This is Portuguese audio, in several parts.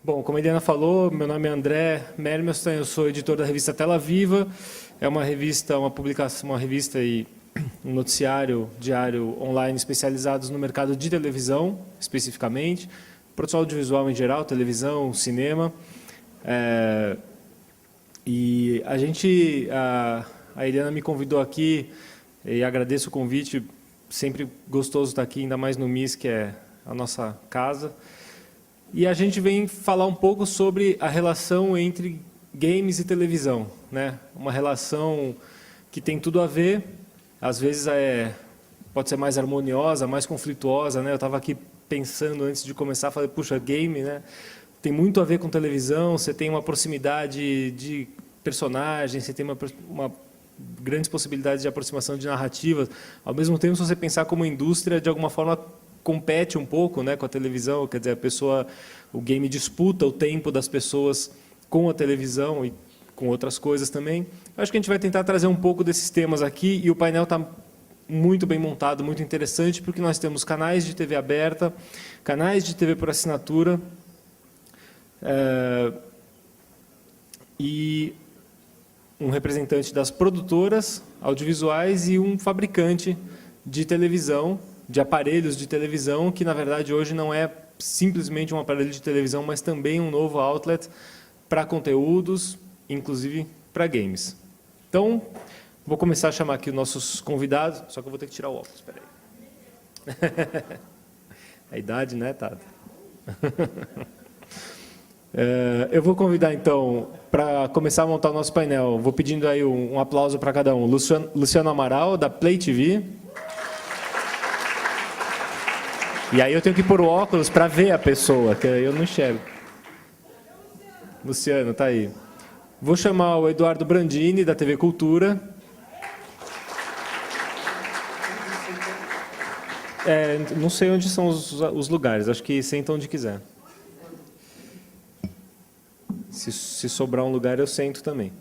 Bom, como a Eliana falou, meu nome é André Mermelstein, eu sou editor da revista Tela Viva. É uma revista, uma publicação, uma revista e um noticiário diário online especializados no mercado de televisão, especificamente, produção audiovisual em geral, televisão, cinema. E a Eliana me convidou aqui e agradeço o convite. Sempre gostoso estar aqui, ainda mais no MIS, que é a nossa casa. E a gente vem falar um pouco sobre a relação entre games e televisão, né? Uma relação que tem tudo a ver, às vezes pode ser mais harmoniosa, mais conflituosa, né? Eu estava aqui pensando antes de começar, falei, puxa, game, né? Tem muito a ver com televisão, você tem uma proximidade de personagens, você tem uma grandes possibilidades de aproximação de narrativas. Ao mesmo tempo, se você pensar como indústria, de alguma forma compete um pouco, né, com a televisão, quer dizer, o game disputa o tempo das pessoas com a televisão e com outras coisas também. Eu acho que a gente vai tentar trazer um pouco desses temas aqui e o painel está muito bem montado, muito interessante, porque nós temos canais de TV aberta, canais de TV por assinatura e um representante das produtoras audiovisuais e um fabricante de televisão, de aparelhos de televisão, que, na verdade, hoje não é simplesmente um aparelho de televisão, mas também um novo outlet para conteúdos, inclusive para games. Então, vou começar a chamar aqui os nossos convidados, só que eu vou ter que tirar o óculos, espera aí. A idade, né, Tata? Eu vou convidar, então, para começar a montar o nosso painel, vou pedindo aí um aplauso para cada um. Luciano Amaral, da Play TV. E aí eu tenho que pôr o óculos para ver a pessoa, que eu não enxergo. Luciano, está aí. Vou chamar o Eduardo Brandini, da TV Cultura. Não sei onde são os lugares, acho que senta onde quiser. Se sobrar um lugar, eu sento também.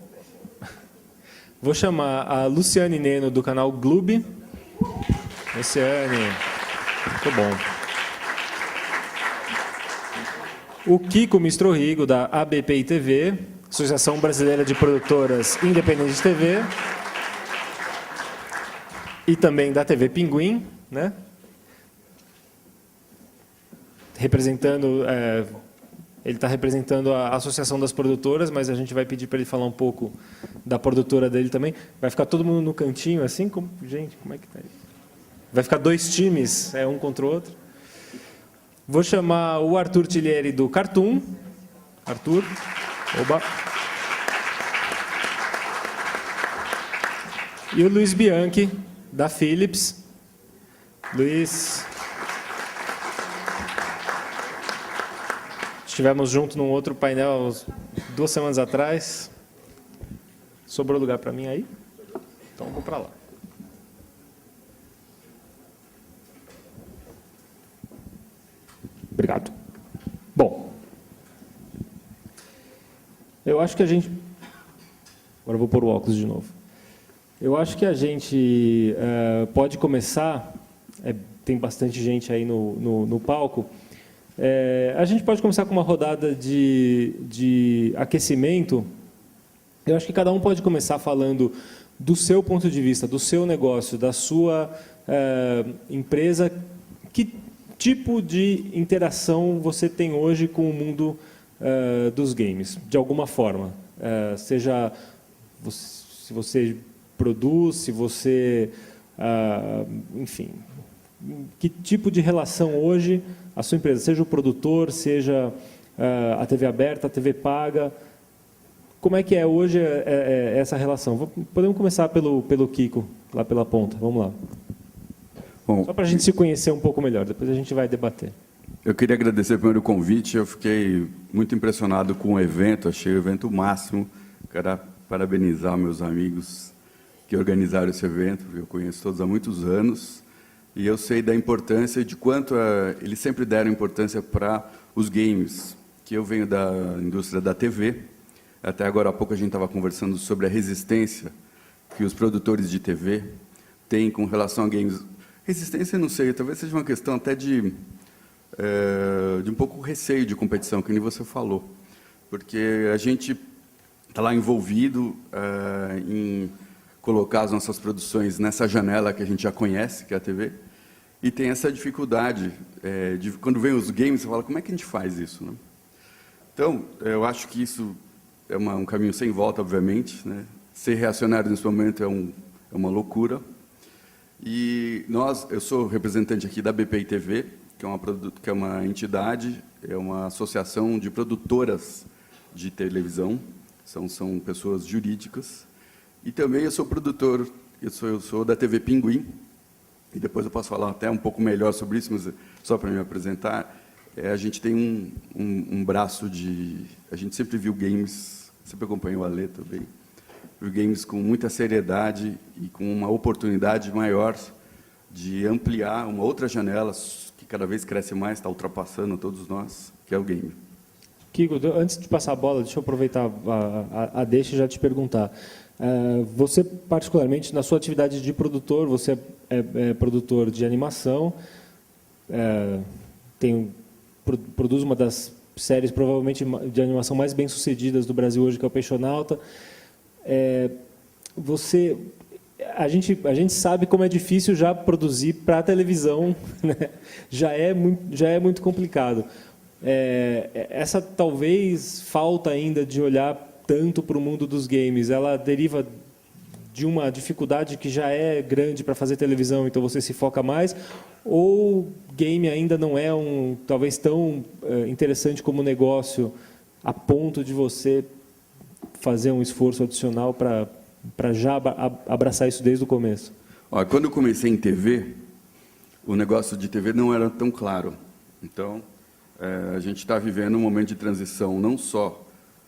Vou chamar a Luciane Neno, do canal Gloob. Luciane, muito bom. O Kiko Mistrorrigo, da ABPI TV, Associação Brasileira de Produtoras Independentes de TV. E também da TV Pinguim, né? Representando... Ele está representando a Associação das Produtoras, mas a gente vai pedir para ele falar um pouco da produtora dele também. Vai ficar todo mundo no cantinho, assim? Gente, como é que está isso? Vai ficar dois times, um contra o outro. Vou chamar o Arthur Tilieri, do Cartoon. Arthur. Oba. E o Luiz Bianchi, da Philips. Luiz... Estivemos juntos num outro painel 2 semanas atrás. Sobrou lugar para mim aí? Então, vou para lá. Obrigado. Bom, eu acho que a gente... Agora eu vou pôr o óculos de novo. Eu acho que a gente pode começar... tem bastante gente aí no palco. A gente pode começar com uma rodada de aquecimento. Eu acho que cada um pode começar falando do seu ponto de vista, do seu negócio, da sua empresa. Que tipo de interação você tem hoje com o mundo dos games, de alguma forma? Seja se você produz, se você... enfim, que tipo de relação hoje a sua empresa, seja o produtor, seja a TV aberta, a TV paga, como é que é hoje essa relação? Podemos começar pelo Kiko, lá pela ponta, vamos lá. Bom, só para a gente se conhecer um pouco melhor, depois a gente vai debater. Eu queria agradecer primeiro o convite, eu fiquei muito impressionado com o evento, achei o evento máximo, quero parabenizar meus amigos que organizaram esse evento, eu conheço todos há muitos anos, e eu sei da importância, de quanto eles sempre deram importância para os games, que eu venho da indústria da TV. Até agora há pouco a gente estava conversando sobre a resistência que os produtores de TV têm com relação a games. Resistência, não sei, talvez seja uma questão até de de um pouco receio de competição, que nem você falou, porque a gente está lá envolvido em colocar as nossas produções nessa janela que a gente já conhece, que é a TV, e tem essa dificuldade de quando vem os games, você fala, como é que a gente faz isso, né? Então, eu acho que isso é um caminho sem volta, obviamente, né? Ser reacionário nesse momento é uma loucura. E eu sou representante aqui da BPI TV, que é uma entidade, é uma associação de produtoras de televisão, são pessoas jurídicas. E também eu sou produtor, eu sou da TV Pinguim, e depois eu posso falar até um pouco melhor sobre isso, mas só para me apresentar, a gente tem um braço de... A gente sempre viu games, sempre acompanhou a Alê também, viu games com muita seriedade e com uma oportunidade maior de ampliar uma outra janela que cada vez cresce mais, está ultrapassando todos nós, que é o game. Kiko, antes de passar a bola, deixa eu aproveitar a deixa e já te perguntar. Você, particularmente, na sua atividade de produtor, você é produtor de animação, produz uma das séries, provavelmente, de animação mais bem-sucedidas do Brasil hoje, que é o Peixonauta. A gente sabe como é difícil já produzir para a televisão, né? Já é muito complicado. Essa talvez falta ainda de olhar tanto para o mundo dos games, ela deriva de uma dificuldade que já é grande para fazer televisão, então você se foca mais, ou game ainda não é talvez tão interessante como negócio a ponto de você fazer um esforço adicional para já abraçar isso desde o começo? Olha, quando eu comecei em TV, o negócio de TV não era tão claro. Então, a gente está vivendo um momento de transição, não só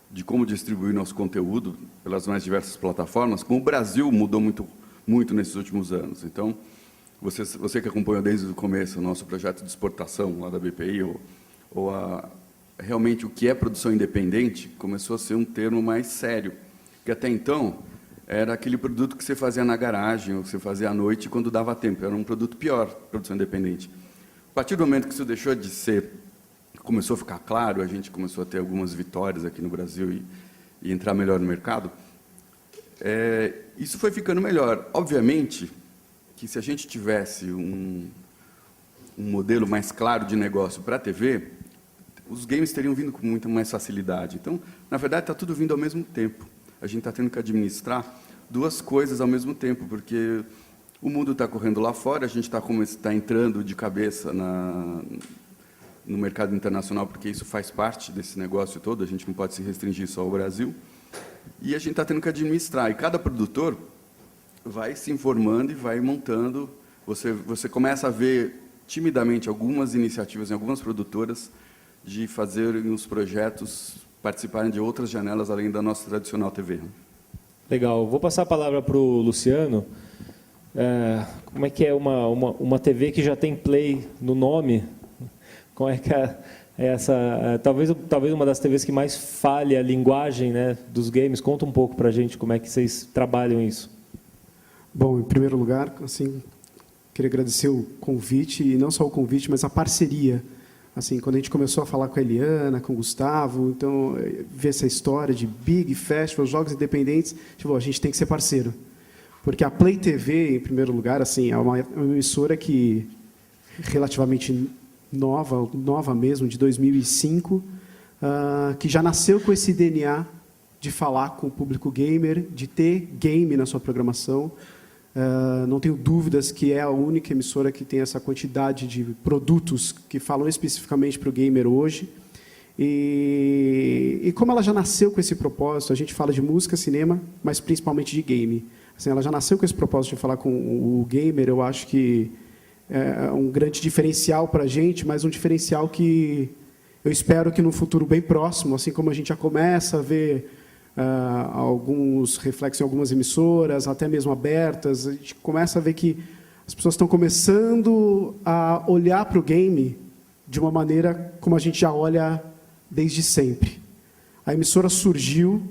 de como distribuir nosso conteúdo pelas mais diversas plataformas, como o Brasil mudou muito nesses últimos anos. Então, você que acompanhou desde o começo o nosso projeto de exportação lá da BPI, realmente o que é produção independente, começou a ser um termo mais sério, que até então era aquele produto que você fazia na garagem, ou que você fazia à noite quando dava tempo, era um produto pior, produção independente. A partir do momento que isso deixou de ser, começou a ficar claro, a gente começou a ter algumas vitórias aqui no Brasil e entrar melhor no mercado, isso foi ficando melhor. Obviamente que se a gente tivesse um modelo mais claro de negócio para a TV, os games teriam vindo com muita mais facilidade. Então, na verdade, está tudo vindo ao mesmo tempo. A gente está tendo que administrar duas coisas ao mesmo tempo, porque o mundo está correndo lá fora, a gente está entrando de cabeça no mercado internacional, porque isso faz parte desse negócio todo, a gente não pode se restringir só ao Brasil, e a gente está tendo que administrar, e cada produtor vai se informando e vai montando, você começa a ver timidamente algumas iniciativas em algumas produtoras de fazerem os projetos participarem de outras janelas além da nossa tradicional TV. Legal, vou passar a palavra para o Luciano. Como é que é uma TV que já tem Play no nome? Como é que talvez uma das TVs que mais falha a linguagem, né, dos games? Conta um pouco para a gente como é que vocês trabalham isso. Bom, em primeiro lugar, assim, queria agradecer o convite, e não só o convite, mas a parceria. Assim, quando a gente começou a falar com a Eliana, com o Gustavo, então, ver essa história de Big Festival, jogos independentes, a gente tem que ser parceiro. Porque a Play TV, em primeiro lugar, assim, é uma emissora que relativamente nova mesmo, de 2005, que já nasceu com esse DNA de falar com o público gamer, de ter game na sua programação. Não tenho dúvidas que é a única emissora que tem essa quantidade de produtos que falam especificamente para o gamer hoje. E como ela já nasceu com esse propósito, a gente fala de música, cinema, mas principalmente de game. Assim, ela já nasceu com esse propósito de falar com o gamer, eu acho que é um grande diferencial para a gente, mas um diferencial que eu espero que no futuro bem próximo, assim como a gente já começa a ver alguns reflexos em algumas emissoras, até mesmo abertas, a gente começa a ver que as pessoas estão começando a olhar para o game de uma maneira como a gente já olha desde sempre. A emissora surgiu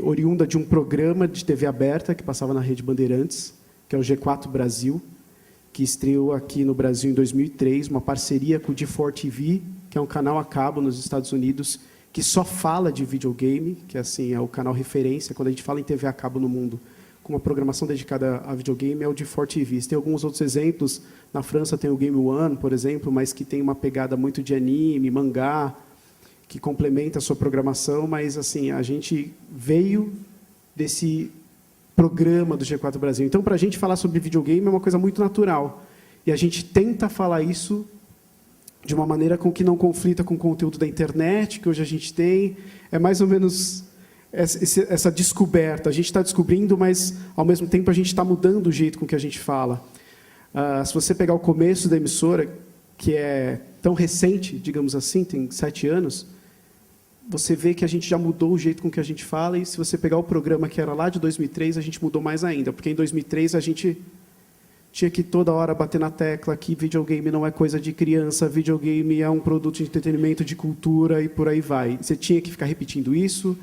oriunda de um programa de TV aberta que passava na Rede Bandeirantes, que é o G4 Brasil, que estreou aqui no Brasil em 2003, uma parceria com o D4 TV, que é um canal a cabo nos Estados Unidos, que só fala de videogame, que assim, é o canal referência, quando a gente fala em TV a cabo no mundo, com uma programação dedicada a videogame, é o D4 TV. Tem alguns outros exemplos, na França tem o Game One, por exemplo, mas que tem uma pegada muito de anime, mangá, que complementa a sua programação, mas assim, a gente veio desse programa do G4 Brasil. Então, para a gente falar sobre videogame é uma coisa muito natural. E a gente tenta falar isso de uma maneira com que não conflita com o conteúdo da internet, que hoje a gente tem. É mais ou menos essa descoberta. A gente está descobrindo, mas, ao mesmo tempo, a gente está mudando o jeito com que a gente fala. Se você pegar o começo da emissora, que é tão recente, digamos assim, tem 7 anos, você vê que a gente já mudou o jeito com que a gente fala, e se você pegar o programa que era lá de 2003, a gente mudou mais ainda, porque em 2003 a gente tinha que toda hora bater na tecla que videogame não é coisa de criança, videogame é um produto de entretenimento, de cultura, e por aí vai. Você tinha que ficar repetindo isso.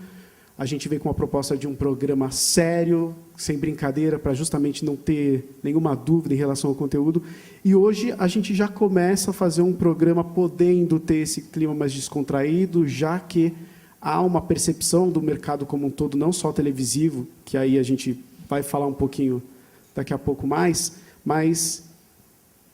A gente veio com uma proposta de um programa sério, sem brincadeira, para justamente não ter nenhuma dúvida em relação ao conteúdo. E hoje a gente já começa a fazer um programa podendo ter esse clima mais descontraído, já que há uma percepção do mercado como um todo, não só televisivo, que aí a gente vai falar um pouquinho daqui a pouco mais, mas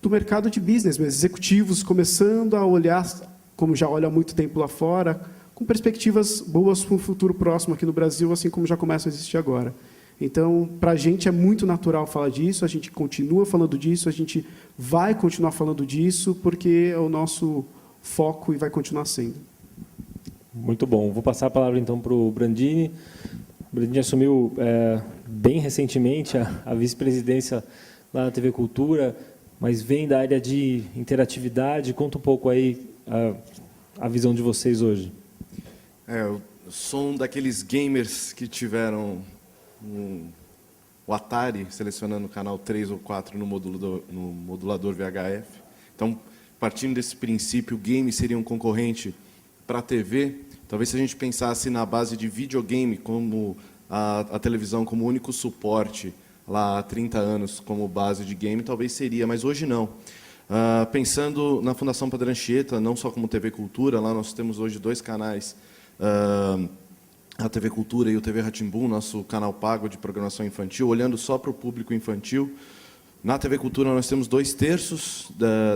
do mercado de business, mesmo, executivos começando a olhar, como já olha há muito tempo lá fora, com perspectivas boas para um futuro próximo aqui no Brasil, assim como já começam a existir agora. Então, para a gente é muito natural falar disso, a gente continua falando disso, a gente vai continuar falando disso, porque é o nosso foco e vai continuar sendo. Muito bom. Vou passar a palavra, então, para o Brandini. O Brandini assumiu bem recentemente a vice-presidência lá na TV Cultura, mas vem da área de interatividade. Conta um pouco aí a visão de vocês hoje. Eu sou um daqueles gamers que tiveram o Atari selecionando o canal 3 ou 4 no modulador VHF. Então, partindo desse princípio, o game seria um concorrente para a TV. Talvez se a gente pensasse na base de videogame, como a televisão como único suporte, lá há 30 anos como base de game, talvez seria, mas hoje não. Pensando na Fundação Padre Anchieta, não só como TV Cultura, lá nós temos hoje 2 canais, a TV Cultura e o TV Rá-Tim-Bum, nosso canal pago de programação infantil, olhando só para o público infantil. Na TV Cultura nós temos 2/3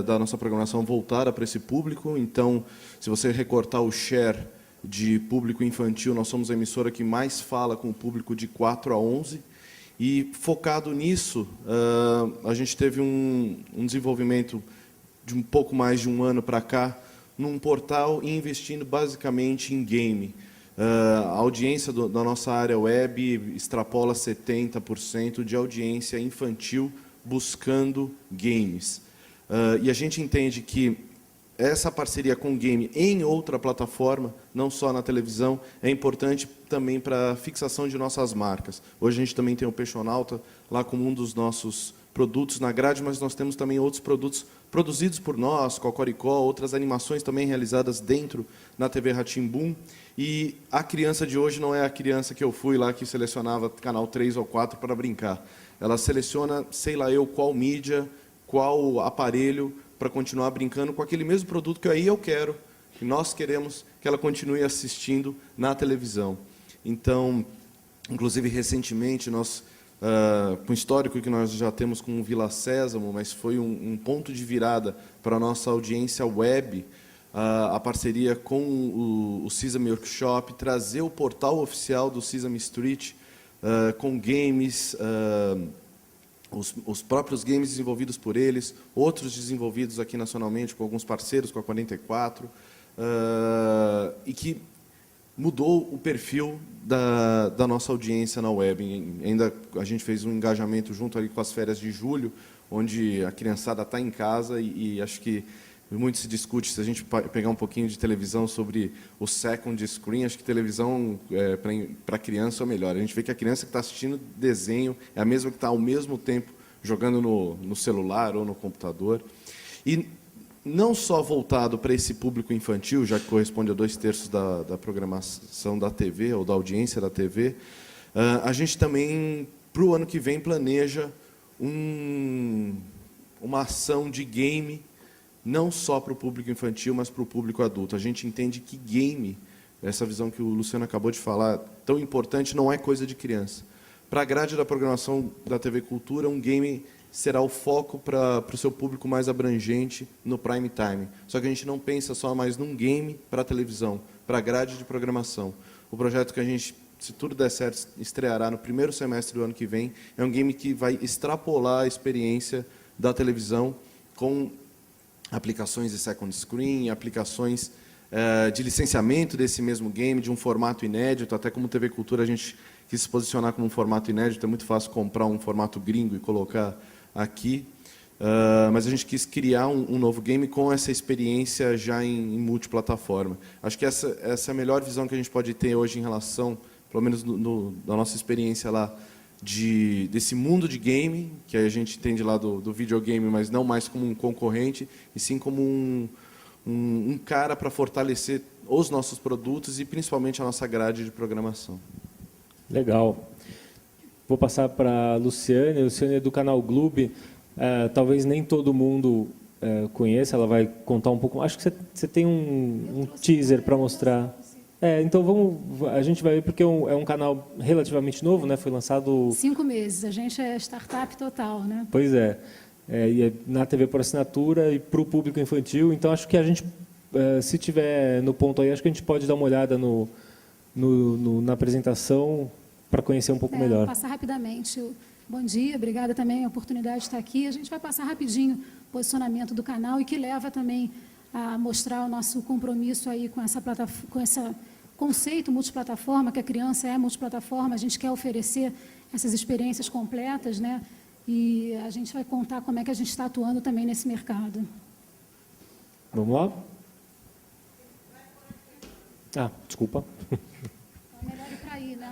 da nossa programação voltada para esse público, então, se você recortar o share de público infantil, nós somos a emissora que mais fala com o público de 4 a 11, e focado nisso, a gente teve um desenvolvimento de um pouco mais de um ano para cá, num portal e investindo basicamente em game. A audiência da nossa área web extrapola 70% de audiência infantil buscando games. E a gente entende que essa parceria com o game em outra plataforma, não só na televisão, é importante também para a fixação de nossas marcas. Hoje a gente também tem o Peixonauta lá como um dos nossos produtos na grade, mas nós temos também outros produtos produzidos por nós, Cocoricó, outras animações também realizadas dentro na TV Rá-Tim-Bum. E a criança de hoje não é a criança que eu fui lá que selecionava canal 3 ou 4 para brincar. Ela seleciona, sei lá eu, qual mídia, qual aparelho, para continuar brincando com aquele mesmo produto que aí eu quero, que nós queremos que ela continue assistindo na televisão. Então, inclusive, recentemente, nós, com o histórico que nós já temos com o Vila Sésamo, mas foi um ponto de virada para a nossa audiência web, a parceria com o Sesame Workshop, trazer o portal oficial do Sesame Street, com games, os próprios games desenvolvidos por eles, outros desenvolvidos aqui nacionalmente com alguns parceiros, com a 44, e que mudou o perfil da nossa audiência na web. Ainda a gente fez um engajamento junto ali com as férias de julho, onde a criançada está em casa e acho que muito se discute, se a gente pegar um pouquinho de televisão sobre o second screen, acho que televisão para criança é o melhor. A gente vê que a criança que está assistindo desenho é a mesma que está ao mesmo tempo jogando no celular ou no computador. E não só voltado para esse público infantil, já que corresponde a 2/3 da programação da TV, ou da audiência da TV, a gente também, para o ano que vem, planeja uma ação de game, não só para o público infantil, mas para o público adulto. A gente entende que game, essa visão que o Luciano acabou de falar, tão importante, não é coisa de criança. Para a grade da programação da TV Cultura, um game será o foco para o seu público mais abrangente no prime time. Só que a gente não pensa só mais num game para a televisão, para a grade de programação. O projeto que a gente, se tudo der certo, estreará no primeiro semestre do ano que vem, é um game que vai extrapolar a experiência da televisão com aplicações de second screen, aplicações de licenciamento desse mesmo game, de um formato inédito. Até como TV Cultura a gente quis se posicionar como um formato inédito, é muito fácil comprar um formato gringo e colocar aqui, mas a gente quis criar um novo game com essa experiência já em multiplataforma. Acho que essa é a melhor visão que a gente pode ter hoje em relação, pelo menos da nossa experiência lá, desse mundo de game, que a gente entende lá do videogame, mas não mais como um concorrente, e sim como um cara para fortalecer os nossos produtos e principalmente a nossa grade de programação. Legal. Vou passar para a Luciane. A Luciane é do canal Gloob. Talvez nem todo mundo conheça. Ela vai contar um pouco. Acho que você tem um teaser para mostrar. Então a gente vai ver, porque é um canal relativamente novo, né? Foi lançado... 5 meses. A gente é startup total, né? Pois é. E é na TV por assinatura e para o público infantil. Então, acho que a gente, se tiver no ponto aí, acho que a gente pode dar uma olhada na apresentação para conhecer um pouco melhor. Vou passar rapidamente. Bom dia, obrigada também a oportunidade de estar aqui. A gente vai passar rapidinho o posicionamento do canal e que leva também a mostrar o nosso compromisso aí com essa plataforma, com esse conceito multiplataforma, que a criança é multiplataforma. A gente quer oferecer essas experiências completas, né? E a gente vai contar como é que a gente está atuando também nesse mercado. Vamos lá? Desculpa. É melhor ir para aí, né?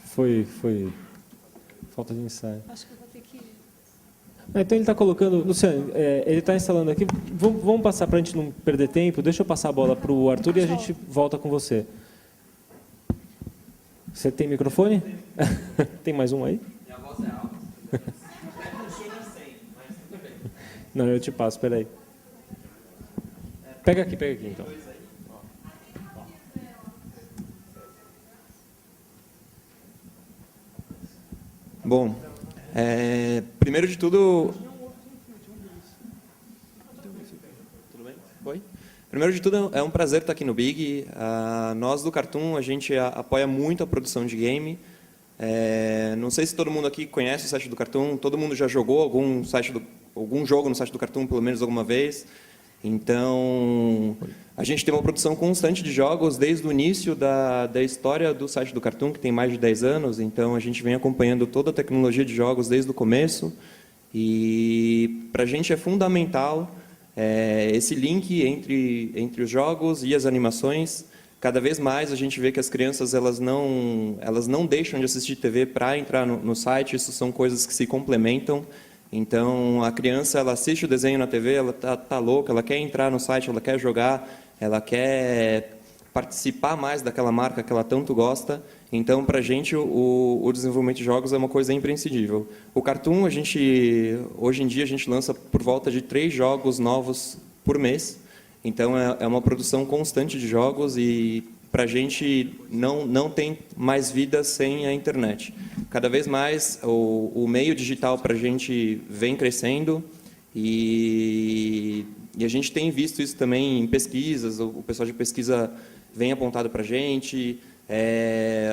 Foi falta de ensaio. Acho que eu vou ter que... Então ele está colocando... Luciano, ele está instalando aqui. Vamos passar para a gente não perder tempo. Deixa eu passar a bola para o Arthur e a gente volta com você. Você tem microfone? Tem mais um aí? Minha voz é alta. Funciona sem, mas tudo bem. Não, eu te passo, espera aí. Pega aqui então. Bom, primeiro de tudo... Tudo bem? Oi? Primeiro de tudo, é um prazer estar aqui no Big. Nós do Cartoon, a gente apoia muito a produção de game. Não sei se todo mundo aqui conhece o site do Cartoon, todo mundo já jogou algum jogo no site do Cartoon, pelo menos alguma vez. Então, a gente tem uma produção constante de jogos desde o início da história do site do Cartoon, que tem mais de 10 anos. Então, a gente vem acompanhando toda a tecnologia de jogos desde o começo. E, para a gente, é fundamental esse link entre os jogos e as animações. Cada vez mais, a gente vê que as crianças elas não deixam de assistir TV para entrar no site. Isso são coisas que se complementam. Então, a criança ela assiste o desenho na TV, ela tá louca, ela quer entrar no site, ela quer jogar, ela quer participar mais daquela marca que ela tanto gosta. Então, para a gente, o desenvolvimento de jogos é uma coisa imprescindível. O Cartoon, hoje em dia, a gente lança por volta de 3 jogos novos por mês. Então, é uma produção constante de jogos e, para a gente, não tem mais vida sem a internet. Cada vez mais, o meio digital para a gente vem crescendo e a gente tem visto isso também em pesquisas. O pessoal de pesquisa vem apontado para a gente.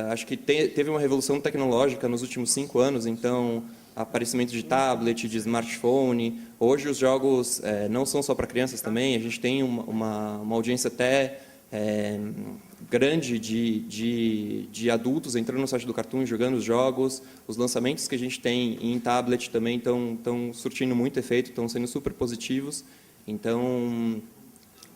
Acho que teve uma revolução tecnológica nos últimos 5 anos, então, aparecimento de tablet, de smartphone. Hoje, os jogos não são só para crianças também, a gente tem uma audiência até grande de adultos entrando no site do Cartoon, jogando os jogos. Os lançamentos que a gente tem em tablet também estão surtindo muito efeito, estão sendo super positivos. Então,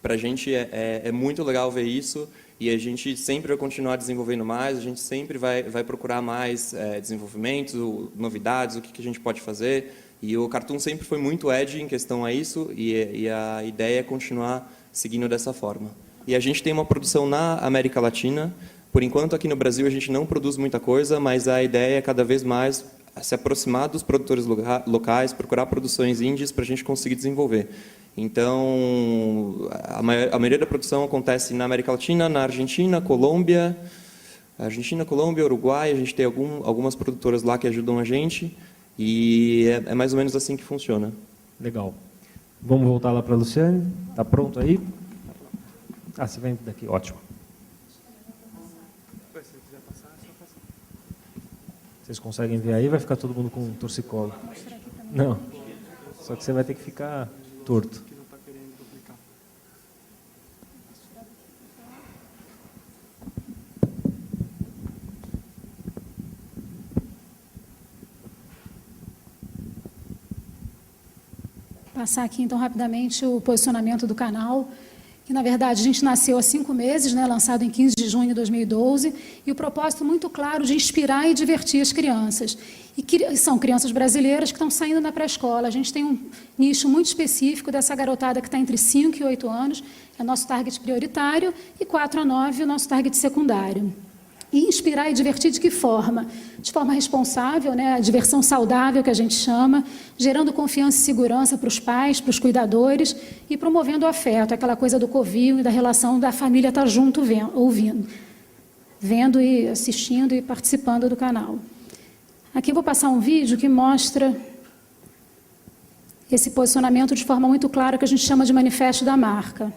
para a gente é muito legal ver isso e a gente sempre vai continuar desenvolvendo mais, a gente sempre vai procurar mais desenvolvimentos, novidades, o que a gente pode fazer. E o Cartoon sempre foi muito edgy em questão a isso e a ideia é continuar seguindo dessa forma. E a gente tem uma produção na América Latina. Por enquanto, aqui no Brasil, a gente não produz muita coisa, mas a ideia é cada vez mais se aproximar dos produtores locais, procurar produções indies para a gente conseguir desenvolver. Então, a maioria da produção acontece na América Latina, na Argentina, Colômbia, Uruguai. A gente tem algumas produtoras lá que ajudam a gente e é mais ou menos assim que funciona. Legal. Vamos voltar lá para a Luciane. Está pronto aí? Ah, você vem daqui. Ótimo. Vocês conseguem ver aí? Vai ficar todo mundo com um torcicolo. Não. Só que você vai ter que ficar torto. Passar aqui, então, rapidamente o posicionamento do canal, que, na verdade, a gente nasceu há 5 meses, né, lançado em 15 de junho de 2012, e o propósito muito claro de inspirar e divertir as crianças. E são crianças brasileiras que estão saindo da pré-escola. A gente tem um nicho muito específico dessa garotada que está entre 5 e 8 anos, é o nosso target prioritário, e 4 a 9, o nosso target secundário. E inspirar e divertir de que forma? De forma responsável, né? A diversão saudável, que a gente chama, gerando confiança e segurança para os pais, para os cuidadores, e promovendo o afeto, aquela coisa do covil e da relação da família estar junto, vendo e assistindo e participando do canal. Aqui eu vou passar um vídeo que mostra esse posicionamento de forma muito clara, que a gente chama de manifesto da marca.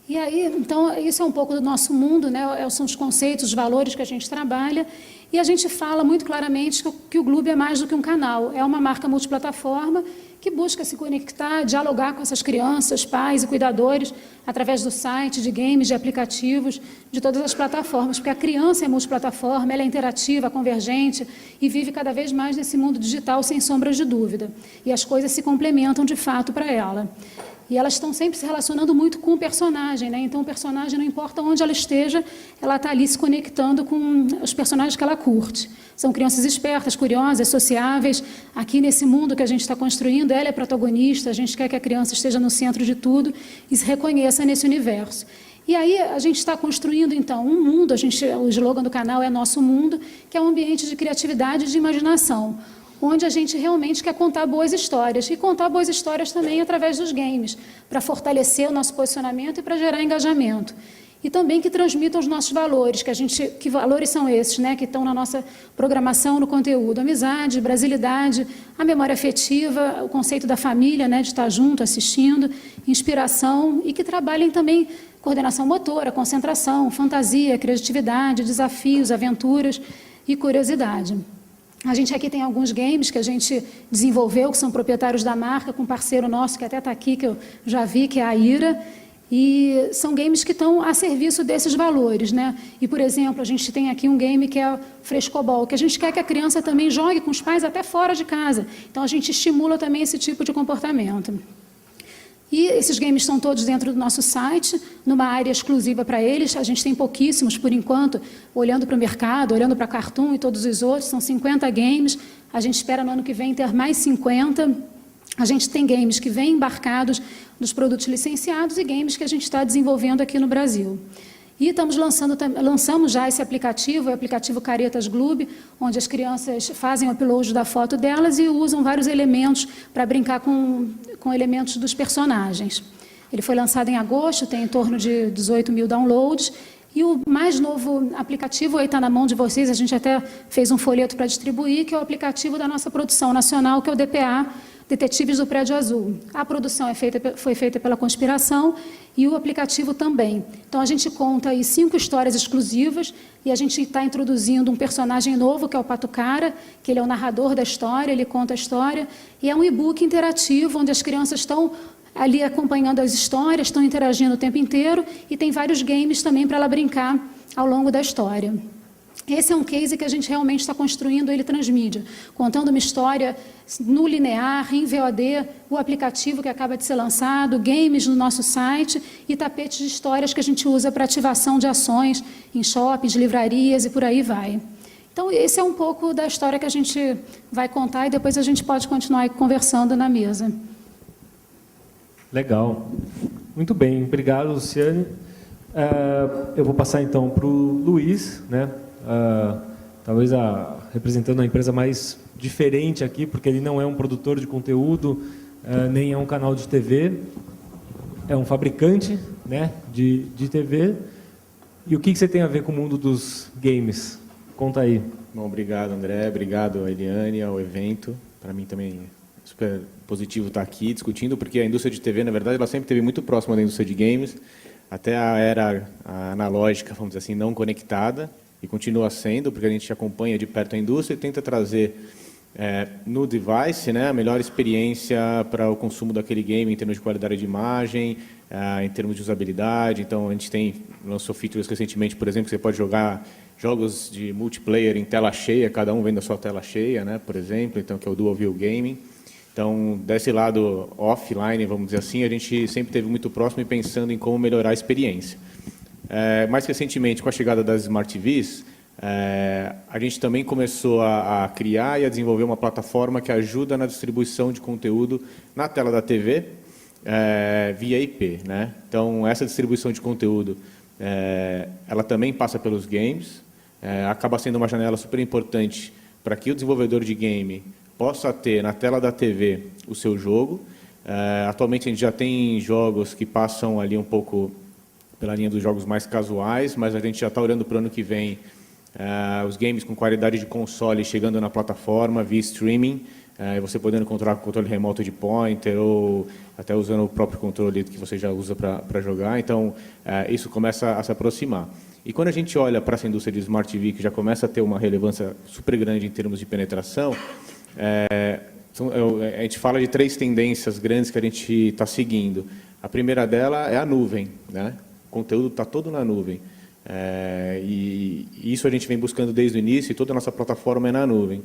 E aí, então, isso é um pouco do nosso mundo, né? São os conceitos, os valores que a gente trabalha, e a gente fala muito claramente que o Gloob é mais do que um canal, é uma marca multiplataforma que busca se conectar, dialogar com essas crianças, pais e cuidadores, através do site, de games, de aplicativos, de todas as plataformas, porque a criança é multiplataforma, ela é interativa, convergente, e vive cada vez mais nesse mundo digital, sem sombras de dúvida, e as coisas se complementam de fato para ela. E elas estão sempre se relacionando muito com o personagem, né? Então, o personagem, não importa onde ela esteja, ela está ali se conectando com os personagens que ela curte. São crianças espertas, curiosas, sociáveis. Aqui, nesse mundo que a gente está construindo, ela é protagonista, a gente quer que a criança esteja no centro de tudo e se reconheça nesse universo. E aí, a gente está construindo, então, um mundo, o slogan do canal é Nosso Mundo, que é um ambiente de criatividade e de imaginação, onde a gente realmente quer contar boas histórias, e contar boas histórias também através dos games, para fortalecer o nosso posicionamento e para gerar engajamento. E também que transmitam os nossos valores, que valores são esses, né, que estão na nossa programação, no conteúdo: amizade, brasilidade, a memória afetiva, o conceito da família, né, de estar junto, assistindo, inspiração, e que trabalhem também coordenação motora, concentração, fantasia, criatividade, desafios, aventuras e curiosidade. A gente aqui tem alguns games que a gente desenvolveu, que são proprietários da marca, com um parceiro nosso que até está aqui, que eu já vi, que é a Ira, e são games que estão a serviço desses valores, né? E, por exemplo, a gente tem aqui um game que é o Frescobol, que a gente quer que a criança também jogue com os pais até fora de casa. Então, a gente estimula também esse tipo de comportamento. E esses games estão todos dentro do nosso site, numa área exclusiva para eles. A gente tem pouquíssimos, por enquanto, olhando para o mercado, olhando para a Cartoon e todos os outros. São 50 games. A gente espera no ano que vem ter mais 50. A gente tem games que vêm embarcados nos produtos licenciados e games que a gente está desenvolvendo aqui no Brasil. E lançamos já esse aplicativo, o aplicativo Caretas Gloob, onde as crianças fazem o upload da foto delas e usam vários elementos para brincar com elementos dos personagens. Ele foi lançado em agosto, tem em torno de 18 mil downloads, e o mais novo aplicativo aí está na mão de vocês, a gente até fez um folheto para distribuir, que é o aplicativo da nossa produção nacional, que é o DPA, Detetives do Prédio Azul. A produção foi feita pela Conspiração e o aplicativo também. Então, a gente conta aí 5 histórias exclusivas e a gente está introduzindo um personagem novo, que é o Pato Cara, que ele é o narrador da história, ele conta a história, e é um e-book interativo, onde as crianças estão ali acompanhando as histórias, estão interagindo o tempo inteiro, e tem vários games também para ela brincar ao longo da história. Esse é um case que a gente realmente está construindo ele transmídia, contando uma história no linear, em VOD, o aplicativo que acaba de ser lançado, games no nosso site e tapetes de histórias que a gente usa para ativação de ações em shoppings, livrarias e por aí vai. Então, esse é um pouco da história que a gente vai contar e depois a gente pode continuar aí conversando na mesa. Legal. Muito bem, obrigado, Luciane. Eu vou passar então para o Luiz, né? Talvez representando a empresa mais diferente aqui, porque ele não é um produtor de conteúdo, nem é um canal de TV, é um fabricante, né, de TV. E o que você tem a ver com o mundo dos games? Conta aí. Bom, obrigado, André, obrigado a Eliane, ao evento. Para mim também é super positivo estar aqui discutindo, porque a indústria de TV, na verdade, ela sempre esteve muito próxima da indústria de games, até a era analógica, vamos dizer assim, não conectada, e continua sendo, porque a gente acompanha de perto a indústria e tenta trazer no device, né, a melhor experiência para o consumo daquele game em termos de qualidade de imagem, em termos de usabilidade. Então, a gente lançou features recentemente, por exemplo, que você pode jogar jogos de multiplayer em tela cheia, cada um vem da sua tela cheia, né, por exemplo, então, que é o Dual View Gaming. Então, desse lado offline, vamos dizer assim, a gente sempre esteve muito próximo e pensando em como melhorar a experiência. Mais recentemente, com a chegada das Smart TVs, a gente também começou a criar e a desenvolver uma plataforma que ajuda na distribuição de conteúdo na tela da TV via IP, né? Então, essa distribuição de conteúdo, ela também passa pelos games, acaba sendo uma janela super importante para que o desenvolvedor de game possa ter na tela da TV o seu jogo. Atualmente, a gente já tem jogos que passam ali um pouco pela linha dos jogos mais casuais, mas a gente já está olhando para o ano que vem os games com qualidade de console chegando na plataforma via streaming, você podendo controlar com controle remoto de pointer ou até usando o próprio controle que você já usa para jogar. Então, isso começa a se aproximar. E quando a gente olha para essa indústria de Smart TV, que já começa a ter uma relevância super grande em termos de penetração, a gente fala de 3 tendências grandes que a gente está seguindo. A primeira dela é a nuvem, né? O conteúdo está todo na nuvem. E isso a gente vem buscando desde o início, e toda a nossa plataforma é na nuvem.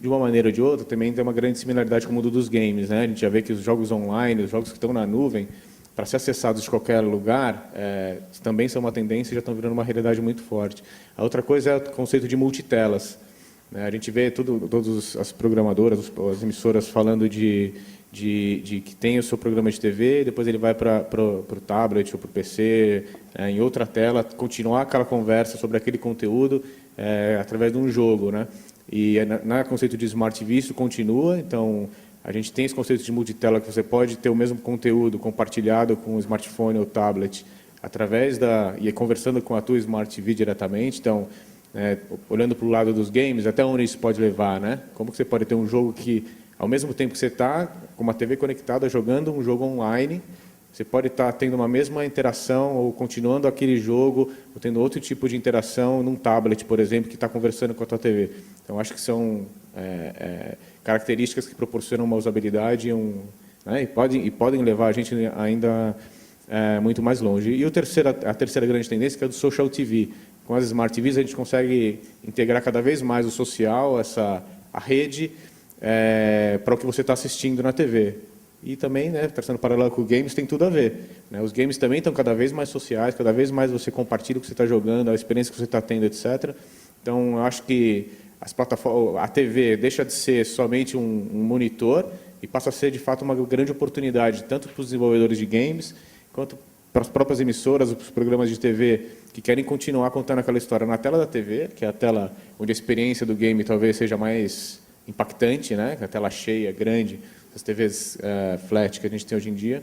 De uma maneira ou de outra, também tem uma grande similaridade com o mundo dos games, né? A gente já vê que os jogos online, os jogos que estão na nuvem, para ser acessados de qualquer lugar, também são uma tendência e já estão virando uma realidade muito forte. A outra coisa é o conceito de multitelas. A gente vê todas as programadoras, as emissoras falando de que tem o seu programa de TV, depois ele vai para o tablet ou para o PC, em outra tela, continuar aquela conversa sobre aquele conteúdo através de um jogo, né? E no conceito de Smart TV isso continua, então a gente tem esse conceito de multitela que você pode ter o mesmo conteúdo compartilhado com o smartphone ou tablet através e conversando com a tua Smart TV diretamente. Então, olhando para o lado dos games, até onde isso pode levar, né? Como que você pode ter um jogo que, ao mesmo tempo que você está com uma TV conectada jogando um jogo online, você pode estar tendo uma mesma interação ou continuando aquele jogo ou tendo outro tipo de interação num tablet, por exemplo, que está conversando com a tua TV. Então, acho que são características que proporcionam uma usabilidade né, e podem levar a gente ainda muito mais longe. E a terceira grande tendência que é do Social TV. Com as Smart TVs, a gente consegue integrar cada vez mais o social, a rede, para o que você está assistindo na TV. E também, né, traçando paralelo com os games, tem tudo a ver. Né? Os games também estão cada vez mais sociais, cada vez mais você compartilha o que você está jogando, a experiência que você está tendo, etc. Então, eu acho que a TV deixa de ser somente um monitor e passa a ser, de fato, uma grande oportunidade, tanto para os desenvolvedores de games, quanto para as próprias emissoras, os programas de TV que querem continuar contando aquela história na tela da TV, que é a tela onde a experiência do game talvez seja mais impactante, né? A tela cheia, grande, as TVs flat que a gente tem hoje em dia.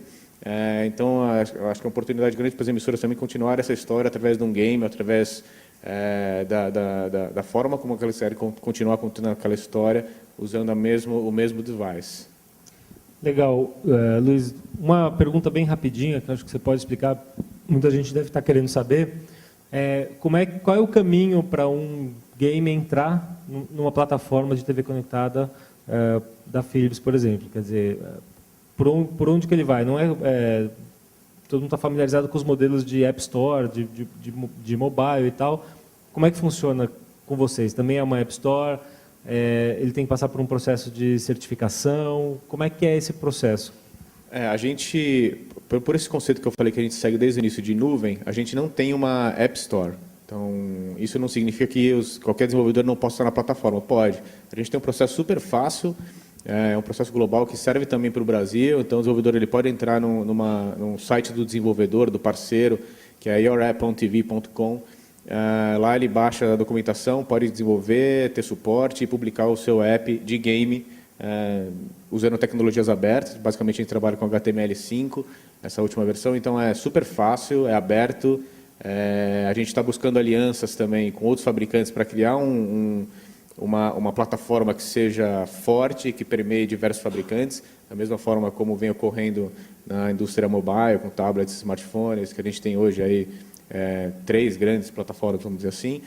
Então, eu acho que é uma oportunidade grande para as emissoras também continuar essa história através de um game, através da forma como elas querem continuar contando aquela história, usando o mesmo device. Legal. Luiz, uma pergunta bem rapidinha, que acho que você pode explicar, muita gente deve estar querendo saber. Qual é o caminho para um game entrar numa plataforma de TV conectada da Philips, por exemplo? Quer dizer, por onde que ele vai? Não todo mundo está familiarizado com os modelos de App Store, de mobile e tal. Como é que funciona com vocês? Também é uma App Store? Ele tem que passar por um processo de certificação? Como é que é esse processo? A gente, por esse conceito que eu falei que a gente segue desde o início de nuvem, a gente não tem uma App Store. Então, isso não significa que qualquer desenvolvedor não possa estar na plataforma. Pode. A gente tem um processo super fácil, um processo global que serve também para o Brasil. Então, o desenvolvedor ele pode entrar num site do desenvolvedor, do parceiro, que é yourapp.tv.com. Lá ele baixa a documentação, pode desenvolver, ter suporte e publicar o seu app de game usando tecnologias abertas. Basicamente, a gente trabalha com HTML5, essa última versão. Então, é super fácil, é aberto. A gente está buscando alianças também com outros fabricantes para criar uma plataforma que seja forte, que permeie diversos fabricantes, da mesma forma como vem ocorrendo na indústria mobile, com tablets, smartphones, que a gente tem hoje aí 3 grandes plataformas, vamos dizer assim.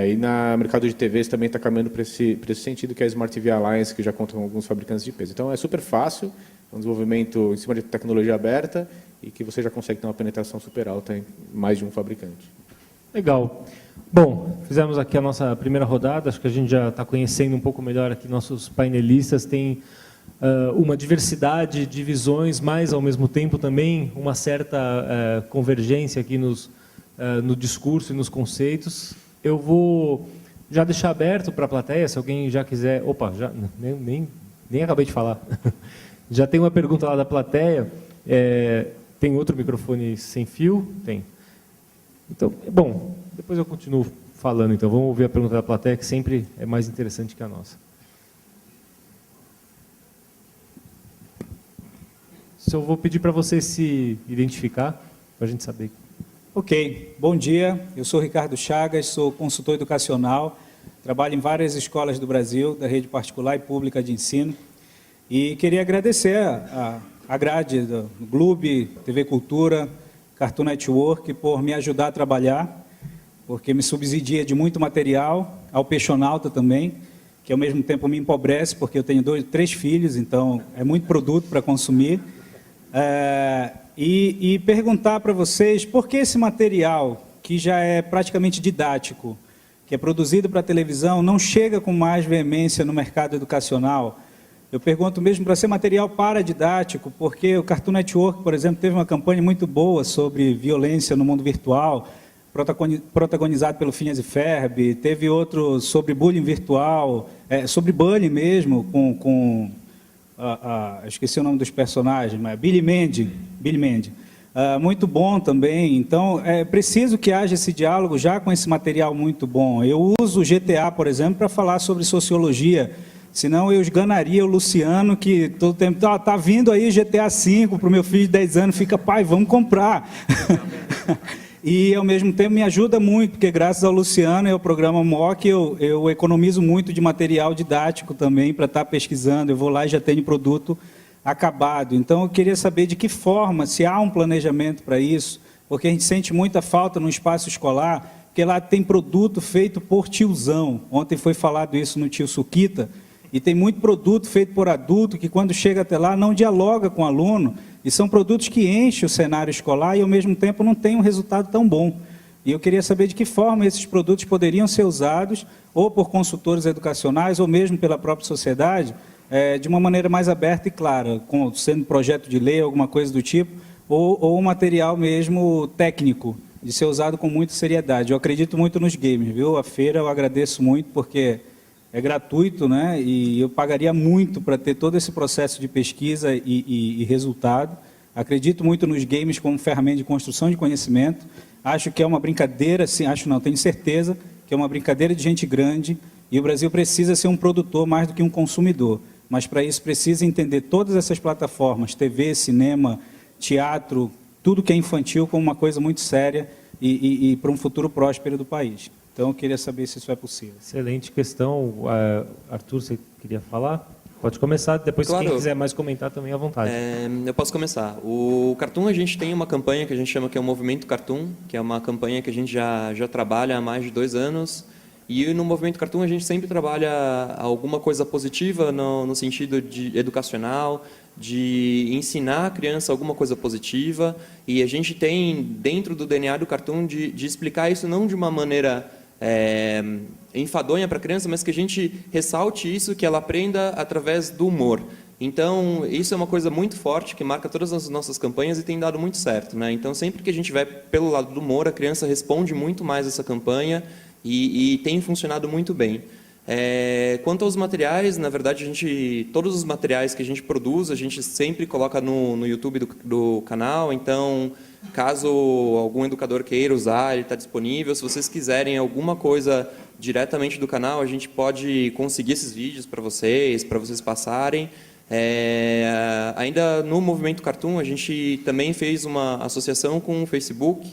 E no mercado de TVs também está caminhando para esse sentido, que é a Smart TV Alliance, que já conta com alguns fabricantes de peso. Então, é super fácil, é um desenvolvimento em cima de tecnologia aberta e que você já consegue ter uma penetração super alta em mais de um fabricante. Legal. Bom, fizemos aqui a nossa primeira rodada, acho que a gente já está conhecendo um pouco melhor aqui nossos painelistas, tem uma diversidade de visões, mas, ao mesmo tempo, também uma certa convergência aqui no discurso e nos conceitos. Eu vou já deixar aberto para a plateia, se alguém já quiser... Opa, já, nem acabei de falar. Já tem uma pergunta lá da plateia. Tem outro microfone sem fio? Tem. Então, bom, depois eu continuo falando. Então, vamos ouvir a pergunta da plateia, que sempre é mais interessante que a nossa. Eu vou pedir para você se identificar, para a gente saber. Ok, bom dia, eu sou Ricardo Chagas, sou consultor educacional, trabalho em várias escolas do Brasil, da rede particular e pública de ensino, e queria agradecer a grade do Globo, TV Cultura, Cartoon Network, por me ajudar a trabalhar, porque me subsidia de muito material, ao Peixonauta também, que ao mesmo tempo me empobrece, porque eu tenho 3 filhos, então é muito produto para consumir. E perguntar para vocês por que esse material, que já é praticamente didático, que é produzido para a televisão, não chega com mais veemência no mercado educacional? Eu pergunto mesmo para ser material paradidático, porque o Cartoon Network, por exemplo, teve uma campanha muito boa sobre violência no mundo virtual, protagonizado pelo Phineas e Ferb, teve outro sobre bullying virtual, sobre bullying mesmo, esqueci o nome dos personagens, mas Billy Mandy. Muito bom também. Então, é preciso que haja esse diálogo já com esse material muito bom. Eu uso o GTA, por exemplo, para falar sobre sociologia, senão eu esganaria o Luciano, que todo tempo, tá vindo aí GTA V para o meu filho de 10 anos, fica, pai, vamos comprar. E, ao mesmo tempo, me ajuda muito, porque graças ao Luciano e ao programa MOC, eu economizo muito de material didático também para estar pesquisando. Eu vou lá e já tenho produto acabado. Então, eu queria saber de que forma, se há um planejamento para isso, porque a gente sente muita falta no espaço escolar, porque lá tem produto feito por tiozão. Ontem foi falado isso no Tio Suquita, e tem muito produto feito por adulto que, quando chega até lá, não dialoga com o aluno, e são produtos que enchem o cenário escolar e, ao mesmo tempo, não tem um resultado tão bom. E eu queria saber de que forma esses produtos poderiam ser usados, ou por consultores educacionais, ou mesmo pela própria sociedade, de uma maneira mais aberta e clara, sendo projeto de lei, alguma coisa do tipo, ou um material mesmo técnico, de ser usado com muita seriedade. Eu acredito muito nos games, viu? A feira eu agradeço muito, porque é gratuito, né? E eu pagaria muito para ter todo esse processo de pesquisa e resultado. Acredito muito nos games como ferramenta de construção de conhecimento. Acho que é uma brincadeira, sim, tenho certeza que é uma brincadeira de gente grande, e o Brasil precisa ser um produtor mais do que um consumidor. Mas, para isso, precisa entender todas essas plataformas, TV, cinema, teatro, tudo que é infantil, como uma coisa muito séria e para um futuro próspero do país. Então, eu queria saber se isso é possível. Excelente questão. Arthur, você queria falar? Pode começar, depois, claro. Quem quiser mais comentar também, à vontade. Eu posso começar. O Cartoon, a gente tem uma campanha que a gente chama que é o Movimento Cartoon, que é uma campanha que a gente já trabalha há mais de 2 anos. E no Movimento Cartoon a gente sempre trabalha alguma coisa positiva no sentido de educacional, de ensinar a criança alguma coisa positiva. E a gente tem, dentro do DNA do Cartoon, de explicar isso não de uma maneira enfadonha para a criança, mas que a gente ressalte isso, que ela aprenda através do humor. Então, isso é uma coisa muito forte, que marca todas as nossas campanhas e tem dado muito certo, né? Então, sempre que a gente vai pelo lado do humor, a criança responde muito mais essa campanha e tem funcionado muito bem. Quanto aos materiais, na verdade, todos os materiais que a gente produz, a gente sempre coloca no YouTube do canal. Então, caso algum educador queira usar, ele está disponível. Se vocês quiserem alguma coisa diretamente do canal, a gente pode conseguir esses vídeos para vocês passarem. Ainda no Movimento Cartoon, a gente também fez uma associação com o Facebook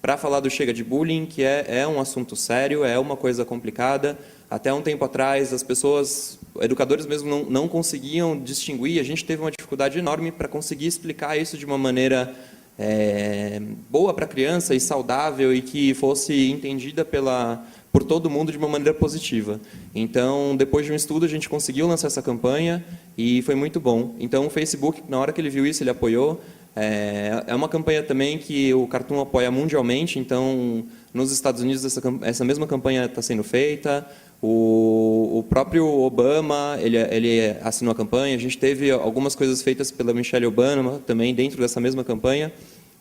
para falar do Chega de Bullying, que é um assunto sério, é uma coisa complicada. Até um tempo atrás, as pessoas, educadores mesmo, não conseguiam distinguir. A gente teve uma dificuldade enorme para conseguir explicar isso de uma maneira boa para a criança e saudável, e que fosse entendida por todo mundo de uma maneira positiva. Então, depois de um estudo, a gente conseguiu lançar essa campanha e foi muito bom. Então, o Facebook, na hora que ele viu isso, ele apoiou. É uma campanha também que o Cartoon apoia mundialmente. Então, nos Estados Unidos, essa mesma campanha está sendo feita. O próprio Obama, ele assinou a campanha. A gente teve algumas coisas feitas pela Michelle Obama também dentro dessa mesma campanha.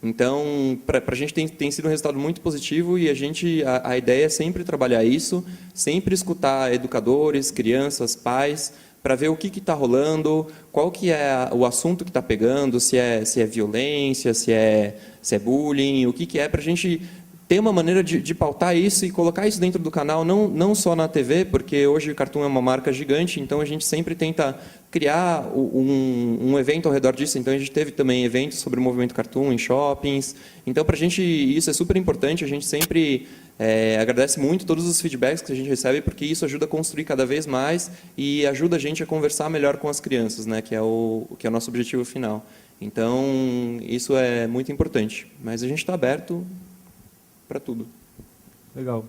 Então, para a gente tem sido um resultado muito positivo, e a ideia é sempre trabalhar isso, sempre escutar educadores, crianças, pais, para ver o que está rolando, qual que é o assunto que está pegando, se é violência, se é bullying, o que é, para a gente ter uma maneira de pautar isso e colocar isso dentro do canal, não só na TV, porque hoje o Cartoon é uma marca gigante, então a gente sempre tenta criar um evento ao redor disso. Então, a gente teve também eventos sobre o movimento Cartoon em shoppings. Então, para a gente, isso é super importante. A gente sempre agradece muito todos os feedbacks que a gente recebe, porque isso ajuda a construir cada vez mais e ajuda a gente a conversar melhor com as crianças, né, que é o nosso objetivo final. Então, isso é muito importante. Mas a gente está aberto para tudo. Legal.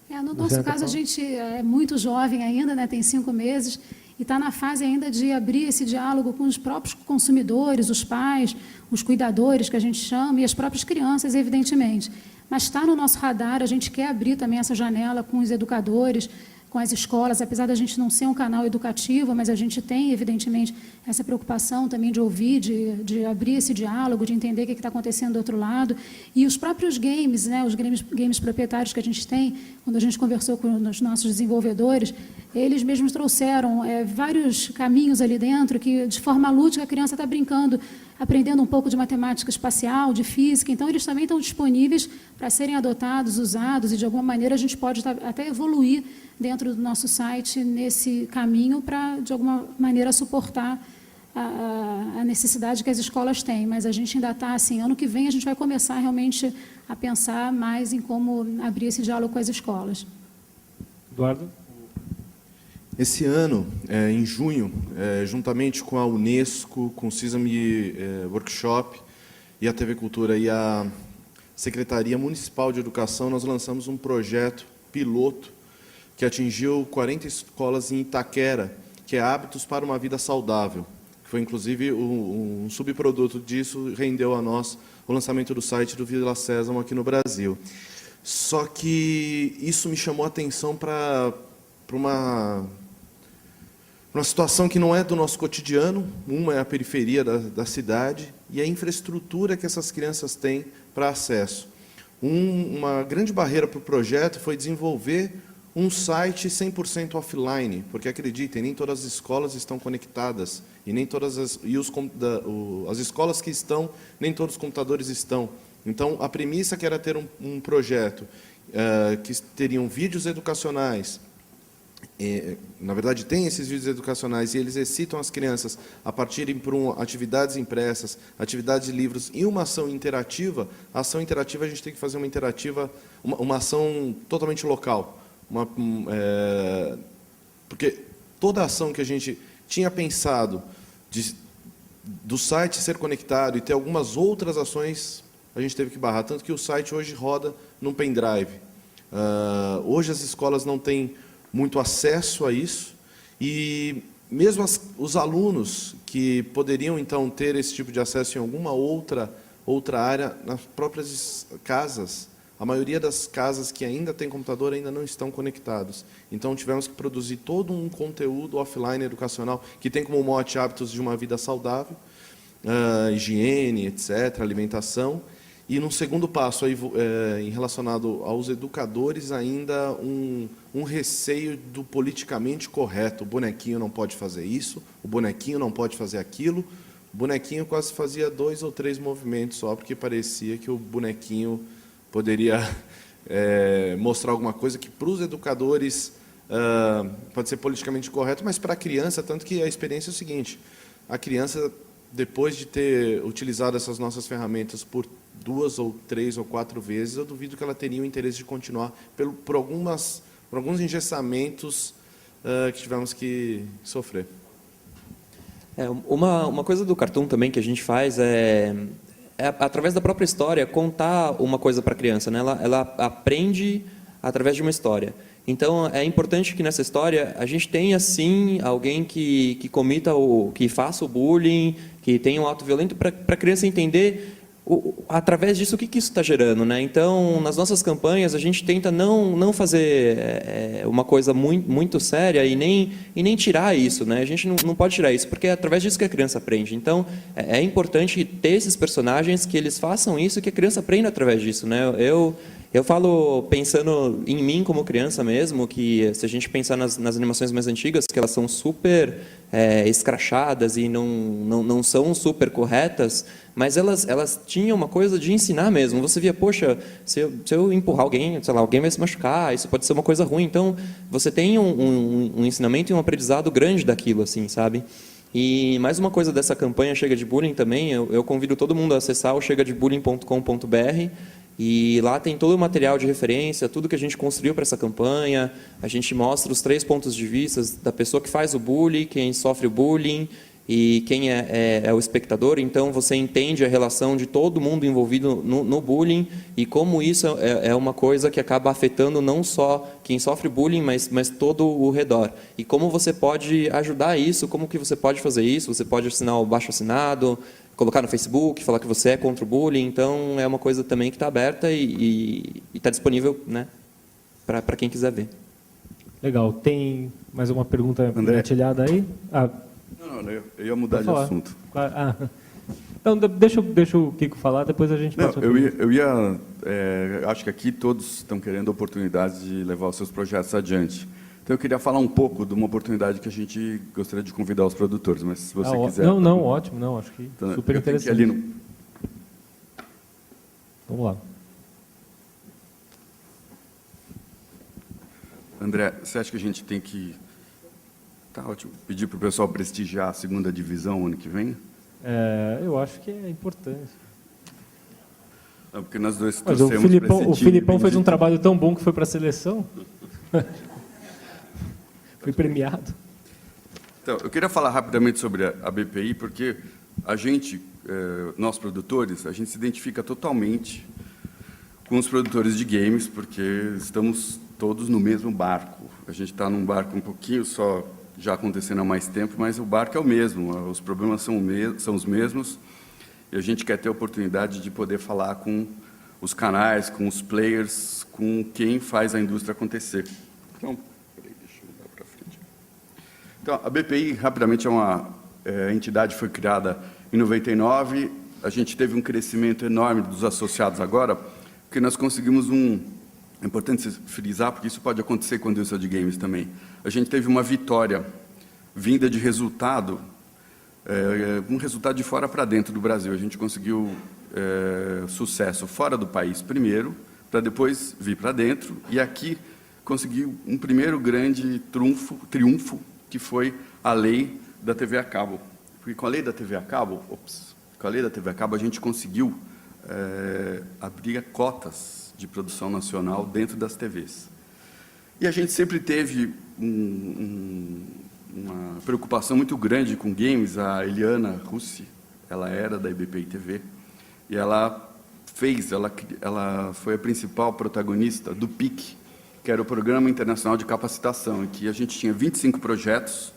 No nosso caso, a gente é muito jovem ainda, né, tem 5 meses, e está na fase ainda de abrir esse diálogo com os próprios consumidores, os pais, os cuidadores, que a gente chama, e as próprias crianças, evidentemente. mas está no nosso radar, a gente quer abrir também essa janela com os educadores, com as escolas, apesar da gente não ser um canal educativo, mas a gente tem, evidentemente, essa preocupação também de ouvir, de abrir esse diálogo, de entender o que está acontecendo do outro lado. E os próprios games, né, os games proprietários que a gente tem, quando a gente conversou com os nossos desenvolvedores, eles mesmos trouxeram vários caminhos ali dentro que, de forma lúdica, a criança está brincando, aprendendo um pouco de matemática espacial, de física. Então, eles também estão disponíveis para serem adotados, usados, e, de alguma maneira, a gente pode até evoluir dentro do nosso site nesse caminho para, de alguma maneira, suportar a necessidade que as escolas têm. Mas a gente ainda está, assim, ano que vem a gente vai começar realmente a pensar mais em como abrir esse diálogo com as escolas. Eduardo? Esse ano, em junho, juntamente com a Unesco, com o Sesame Workshop e a TV Cultura e a Secretaria Municipal de Educação, nós lançamos um projeto piloto que atingiu 40 escolas em Itaquera, que é Hábitos para uma Vida Saudável. Foi, inclusive, um subproduto disso, rendeu a nós o lançamento do site do Vila Sésamo aqui no Brasil. Só que isso me chamou a atenção para uma situação que não é do nosso cotidiano. Uma é a periferia da cidade e a infraestrutura que essas crianças têm para acesso. Uma grande barreira para o projeto foi desenvolver um site 100% offline, porque, acreditem, nem todas as escolas estão conectadas, e nem todas as escolas que estão, nem todos os computadores estão. Então, a premissa que era ter um projeto que teriam vídeos educacionais, na verdade, tem esses vídeos educacionais, e eles excitam as crianças a partirem por atividades impressas, atividades de livros e uma ação interativa. A ação interativa, a gente tem que fazer uma ação totalmente local. Porque toda a ação que a gente tinha pensado do site ser conectado e ter algumas outras ações, a gente teve que barrar, tanto que o site hoje roda num pendrive. Hoje as escolas não têm muito acesso a isso, e mesmo os alunos que poderiam, então, ter esse tipo de acesso em alguma outra área, nas próprias casas, a maioria das casas que ainda tem computador ainda não estão conectados. Então, tivemos que produzir todo um conteúdo offline educacional que tem como mote hábitos de uma vida saudável, higiene, etc., alimentação. E, num segundo passo, em relacionado aos educadores, ainda um receio do politicamente correto. O bonequinho não pode fazer isso, o bonequinho não pode fazer aquilo. O bonequinho quase fazia 2 ou 3 movimentos só, porque parecia que o bonequinho poderia mostrar alguma coisa que, para os educadores, pode ser politicamente correto, mas para a criança, tanto que a experiência é o seguinte: a criança, depois de ter utilizado essas nossas ferramentas por 2 ou 3 ou 4 vezes, eu duvido que ela teria o interesse de continuar por alguns engessamentos que tivemos que sofrer. Uma coisa do Cartoon também que a gente faz é através da própria história, contar uma coisa para a criança, né? Ela aprende através de uma história. Então, é importante que nessa história a gente tenha, sim, alguém que comita que faça o bullying, que tenha um ato violento, para a criança entender, através disso, o que isso está gerando, né? Então, nas nossas campanhas, a gente tenta não fazer uma coisa muito séria e nem tirar isso, né? A gente não pode tirar isso, porque é através disso que a criança aprende. Então, é importante ter esses personagens que eles façam isso, que a criança aprenda através disso, né? Eu falo pensando em mim como criança mesmo, que se a gente pensar nas animações mais antigas, que elas são super escrachadas e não são super corretas, mas elas tinham uma coisa de ensinar mesmo. Você via, poxa, se eu empurrar alguém, sei lá, alguém vai se machucar, isso pode ser uma coisa ruim. Então, você tem um ensinamento e um aprendizado grande daquilo, assim, sabe? E mais uma coisa dessa campanha Chega de Bullying também, eu convido todo mundo a acessar o chegadebullying.com.br, e lá tem todo o material de referência, tudo que a gente construiu para essa campanha. A gente mostra os 3 pontos de vista da pessoa que faz o bullying, quem sofre o bullying, e quem é o espectador, então você entende a relação de todo mundo envolvido no bullying e como isso é uma coisa que acaba afetando não só quem sofre bullying, mas todo o redor. E como você pode ajudar isso, como que você pode fazer isso? Você pode assinar o baixo-assinado, colocar no Facebook, falar que você é contra o bullying, então é uma coisa também que está aberta e está disponível, né, para quem quiser ver. Legal. Tem mais uma pergunta André. engatilhada aí? Ah, Não, eu ia mudar pode de falar. assunto. Claro. Ah. Então, deixa o Kiko falar, depois a gente Não, passa. acho que aqui todos estão querendo oportunidades de levar os seus projetos adiante. Então, eu queria falar um pouco de uma oportunidade que a gente gostaria de convidar os produtores, mas se você quiser... Não, ótimo, não, acho que Então, super eu tenho que ir interessante. ali no... Vamos lá. André, você acha que a gente tem que... Tá ótimo. Pedir para o pessoal prestigiar a segunda divisão ano que vem? Eu acho que é importante. Não, porque nós dois Mas o torcemos para esse time Filipão fez um bendito. trabalho tão bom que foi para a seleção. Foi premiado. Então, eu queria falar rapidamente sobre a BPI, porque a gente, nós produtores, a gente se identifica totalmente com os produtores de games, porque estamos todos no mesmo barco. A gente está num barco um pouquinho só já acontecendo há mais tempo, mas o barco é o mesmo, os problemas são os mesmos, e a gente quer ter a oportunidade de poder falar com os canais, com os players, com quem faz a indústria acontecer. Então, peraí, deixa eu mudar para frente. Então, a BPI, rapidamente, é uma entidade que foi criada em 99, a gente teve um crescimento enorme dos associados agora, porque nós conseguimos é importante frisar, porque isso pode acontecer com a indústria de games também. A gente teve uma vitória vinda de resultado, um resultado de fora para dentro do Brasil. A gente conseguiu sucesso fora do país primeiro, para depois vir para dentro, e aqui conseguiu um primeiro grande triunfo, que foi a lei da TV a cabo. Porque com a lei da TV a cabo, a gente conseguiu abrir cotas de produção nacional dentro das TVs. E a gente sempre teve uma preocupação muito grande com games. A Eliana Russi, ela era da IBPI TV, e ela foi a principal protagonista do PIC, que era o Programa Internacional de Capacitação, em que a gente tinha 25 projetos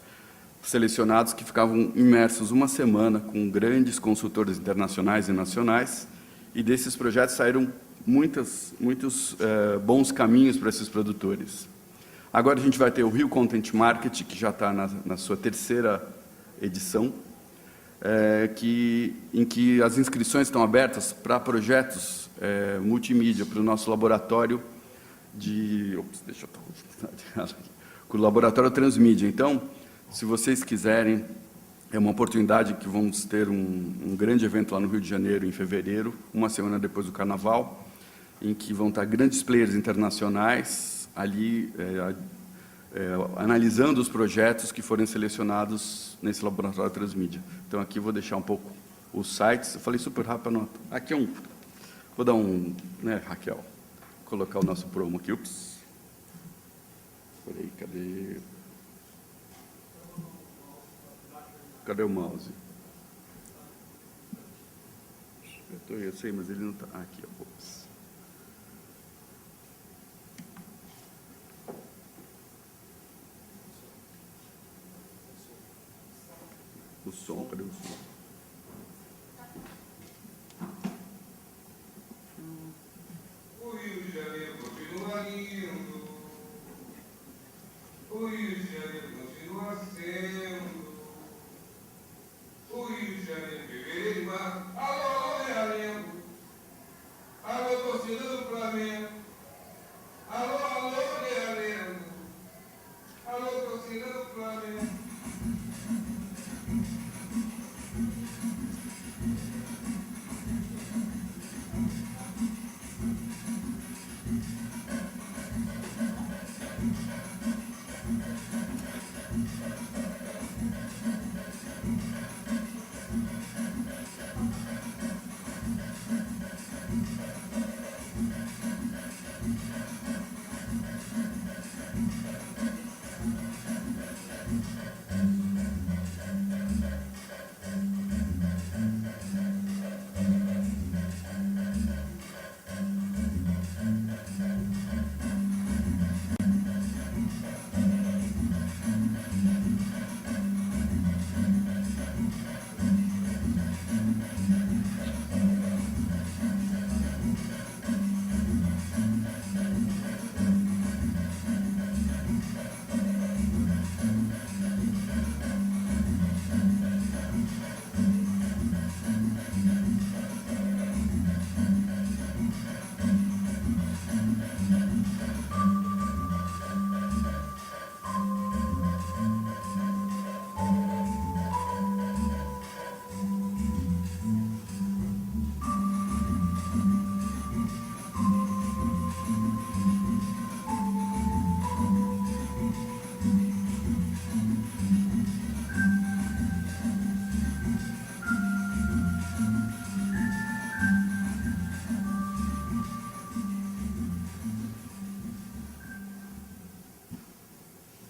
selecionados que ficavam imersos uma semana com grandes consultores internacionais e nacionais, e desses projetos saíram muitos bons caminhos para esses produtores. Agora a gente vai ter o Rio Content Market, que já está na sua terceira edição, em que as inscrições estão abertas para projetos multimídia, para o nosso laboratório com o laboratório Transmídia. Então, se vocês quiserem, é uma oportunidade que vamos ter um grande evento lá no Rio de Janeiro, em fevereiro, uma semana depois do Carnaval, em que vão estar grandes players internacionais ali analisando os projetos que forem selecionados nesse laboratório Transmídia. Então, aqui eu vou deixar um pouco os sites. Eu falei super rápido, aqui vou dar né, Raquel, colocar o nosso promo aqui. Ups. Peraí, cadê o mouse? Eu sei, mas ele não está. Aqui, ó. Ups. O som, cadê o som? O Rio de Janeiro continua lindo. O Rio de Janeiro continua sendo. O Rio de Janeiro, fevereiro e março. Alô, Realengo. Alô, torcida do Flamengo. Alô, Realengo. Alô, torcida do Flamengo.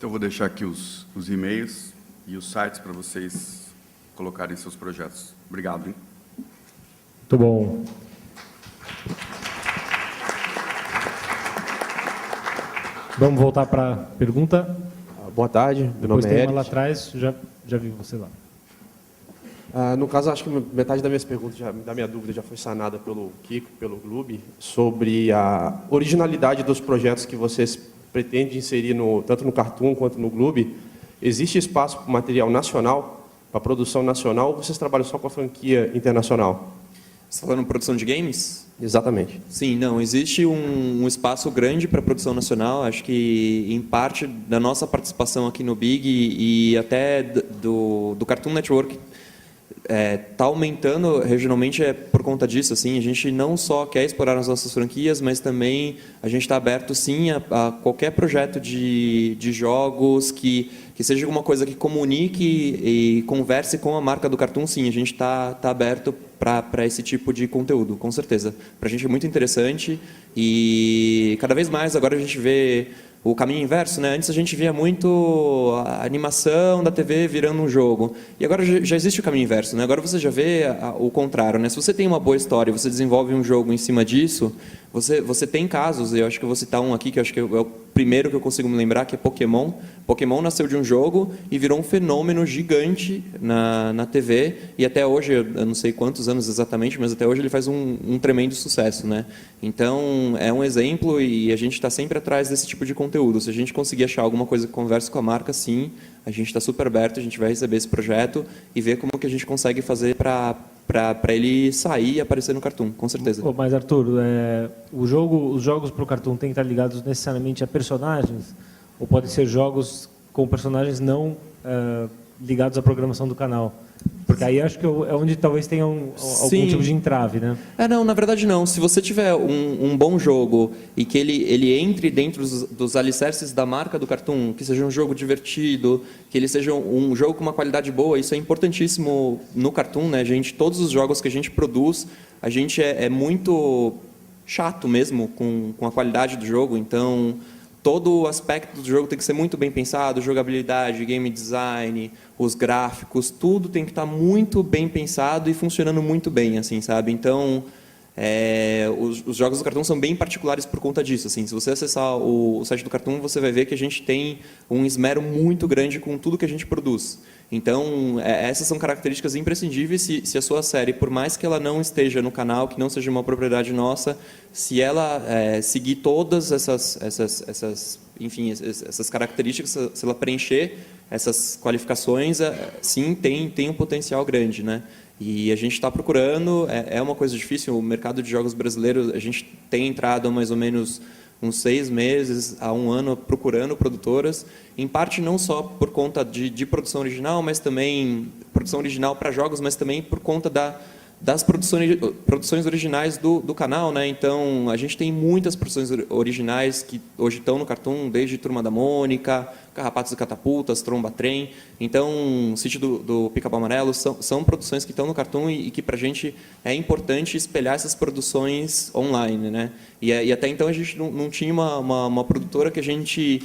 Então, eu vou deixar aqui os e-mails e os sites para vocês colocarem seus projetos. Obrigado, hein? Muito bom. Vamos voltar para a pergunta. Boa tarde, meu Depois nome tem é uma lá Eric. atrás, já vi você lá. No caso, acho que metade das minhas perguntas, da minha dúvida, já foi sanada pelo Kiko, pelo Gloob, sobre a originalidade dos projetos que vocês pretendem inserir tanto no Cartoon quanto no Gloob. Existe espaço para material nacional, para produção nacional, ou vocês trabalham só com a franquia internacional? Você está falando produção de games? Exatamente. Sim, não, existe um espaço grande para produção nacional, acho que em parte da nossa participação aqui no Big e até do Cartoon Network está aumentando regionalmente por conta disso. Assim, a gente não só quer explorar as nossas franquias, mas também a gente está aberto sim a qualquer projeto de jogos que seja alguma coisa que comunique e converse com a marca do Cartoon. Sim, a gente está aberto para esse tipo de conteúdo, com certeza. Para a gente é muito interessante e cada vez mais agora a gente vê o caminho inverso, né? Antes a gente via muito a animação da TV virando um jogo. E agora já existe o caminho inverso, né? Agora você já vê o contrário, né? Se você tem uma boa história e você desenvolve um jogo em cima disso, você tem casos, eu acho que eu vou citar um aqui, que eu acho que é o primeiro que eu consigo me lembrar, que é Pokémon. Pokémon nasceu de um jogo e virou um fenômeno gigante na TV, e até hoje, eu não sei quantos anos exatamente, mas até hoje ele faz um tremendo sucesso, né? Então, é um exemplo e a gente está sempre atrás desse tipo de conteúdo. Se a gente conseguir achar alguma coisa que converse com a marca, sim, a gente está super aberto, a gente vai receber esse projeto e ver como que a gente consegue fazer para ele sair e aparecer no Cartoon, com certeza. Mas, Arthur, os jogos para o Cartoon têm que estar ligados necessariamente a personagens? Ou podem ser jogos com personagens não ligados à programação do canal? Porque aí acho que é onde talvez tenha algum tipo de entrave, né? Não, na verdade não. Se você tiver um bom jogo e que ele entre dentro dos alicerces da marca do Cartoon, que seja um jogo divertido, que ele seja um jogo com uma qualidade boa, isso é importantíssimo no Cartoon, né? Todos os jogos que a gente produz, a gente é muito chato mesmo com a qualidade do jogo, então todo o aspecto do jogo tem que ser muito bem pensado, jogabilidade, game design, os gráficos, tudo tem que estar muito bem pensado e funcionando muito bem, assim, sabe? Então, os jogos do Cartoon são bem particulares por conta disso. Assim, se você acessar o site do Cartoon, você vai ver que a gente tem um esmero muito grande com tudo que a gente produz. Então, essas são características imprescindíveis. Se a sua série, por mais que ela não esteja no canal, que não seja uma propriedade nossa, se ela seguir todas essas características, se ela preencher essas qualificações, sim, tem um potencial grande, né? E a gente está procurando, é uma coisa difícil, o mercado de jogos brasileiro, a gente tem entrado há mais ou menos uns 6 meses a 1 ano procurando produtoras, em parte não só por conta de produção original, mas também produção original para jogos, mas também por conta das produções originais do canal, né? Então, a gente tem muitas produções originais que hoje estão no Cartoon, desde Turma da Mônica, Carrapatos e Catapultas, Tromba Trem. Então, Sítio do Pica-Pau Amarelo são produções que estão no Cartoon e que, para a gente, é importante espelhar essas produções online, né? E até então, a gente não tinha uma produtora que a gente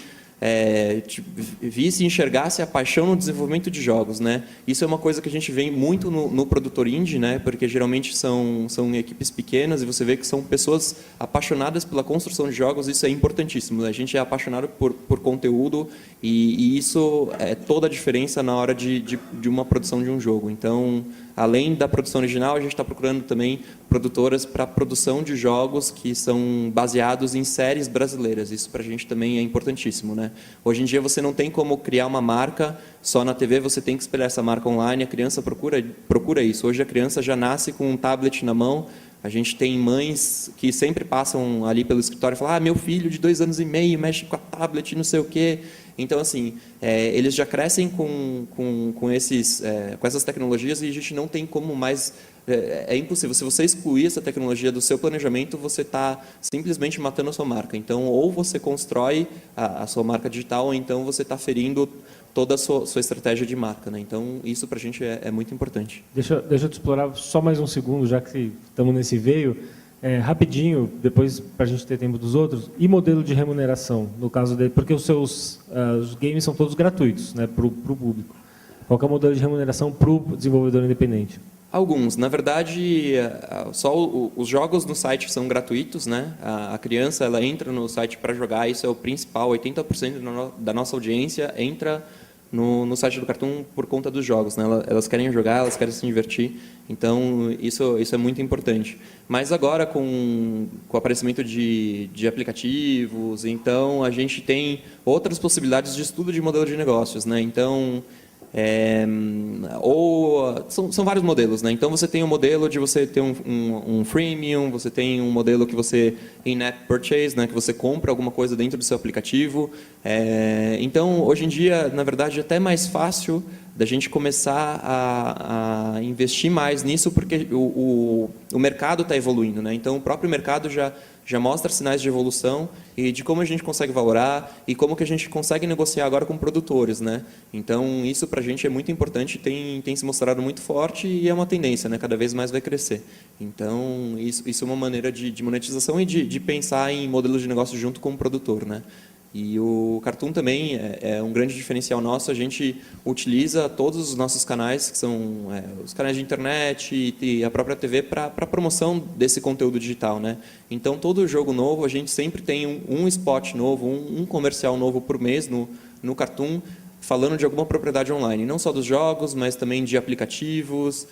visse e enxergasse a paixão no desenvolvimento de jogos, né? Isso é uma coisa que a gente vê muito no produtor indie, né? Porque geralmente são equipes pequenas e você vê que são pessoas apaixonadas pela construção de jogos. Isso é importantíssimo, né? A gente é apaixonado por conteúdo e isso é toda a diferença na hora de uma produção de um jogo. Então, além da produção original, a gente está procurando também produtoras para produção de jogos que são baseados em séries brasileiras. Isso para a gente também é importantíssimo, né? Hoje em dia você não tem como criar uma marca só na TV, você tem que espelhar essa marca online. A criança procura isso. Hoje a criança já nasce com um tablet na mão. A gente tem mães que sempre passam ali pelo escritório e falam: meu filho de 2 anos e meio mexe com a tablet, não sei o quê. Então, assim, eles já crescem com essas tecnologias e a gente não tem como mais... É impossível. Se você excluir essa tecnologia do seu planejamento, você está simplesmente matando a sua marca. Então, ou você constrói a sua marca digital, ou então você está ferindo toda a sua estratégia de marca, né? Então, isso para a gente é muito importante. Deixa eu te explorar só mais um segundo, já que estamos nesse veio. Rapidinho, depois para a gente ter tempo dos outros, e modelo de remuneração, no caso dele, porque os games são todos gratuitos, né, para o público. Qual que é o modelo de remuneração para o desenvolvedor independente? Alguns. Na verdade, só os jogos no site são gratuitos, né? A criança ela entra no site para jogar, isso é o principal. 80% da nossa audiência entra no site do Cartoon por conta dos jogos, né? Elas querem jogar, elas querem se divertir. Então, isso é muito importante. Mas agora, com o aparecimento de aplicativos, então a gente tem outras possibilidades de estudo de modelo de negócios, né? Então, são vários modelos, né? Então você tem um modelo de você ter um freemium, você tem um modelo que você in-app purchase, né? Que você compra alguma coisa dentro do seu aplicativo. Então hoje em dia, na verdade, é até mais fácil da gente começar a investir mais nisso, porque o mercado está evoluindo, né? Então o próprio mercado já mostra sinais de evolução e de como a gente consegue valorar e como que a gente consegue negociar agora com produtores, né? Então, isso para a gente é muito importante, tem se mostrado muito forte e é uma tendência, né? Cada vez mais vai crescer. Então, isso é uma maneira de monetização e de pensar em modelos de negócio junto com o produtor, né? E o Cartoon também é um grande diferencial nosso. A gente utiliza todos os nossos canais, que são os canais de internet e a própria TV, para promoção desse conteúdo digital, né? Então, todo jogo novo, a gente sempre tem um spot novo, um comercial novo por mês no Cartoon, falando de alguma propriedade online. Não só dos jogos, mas também de aplicativos,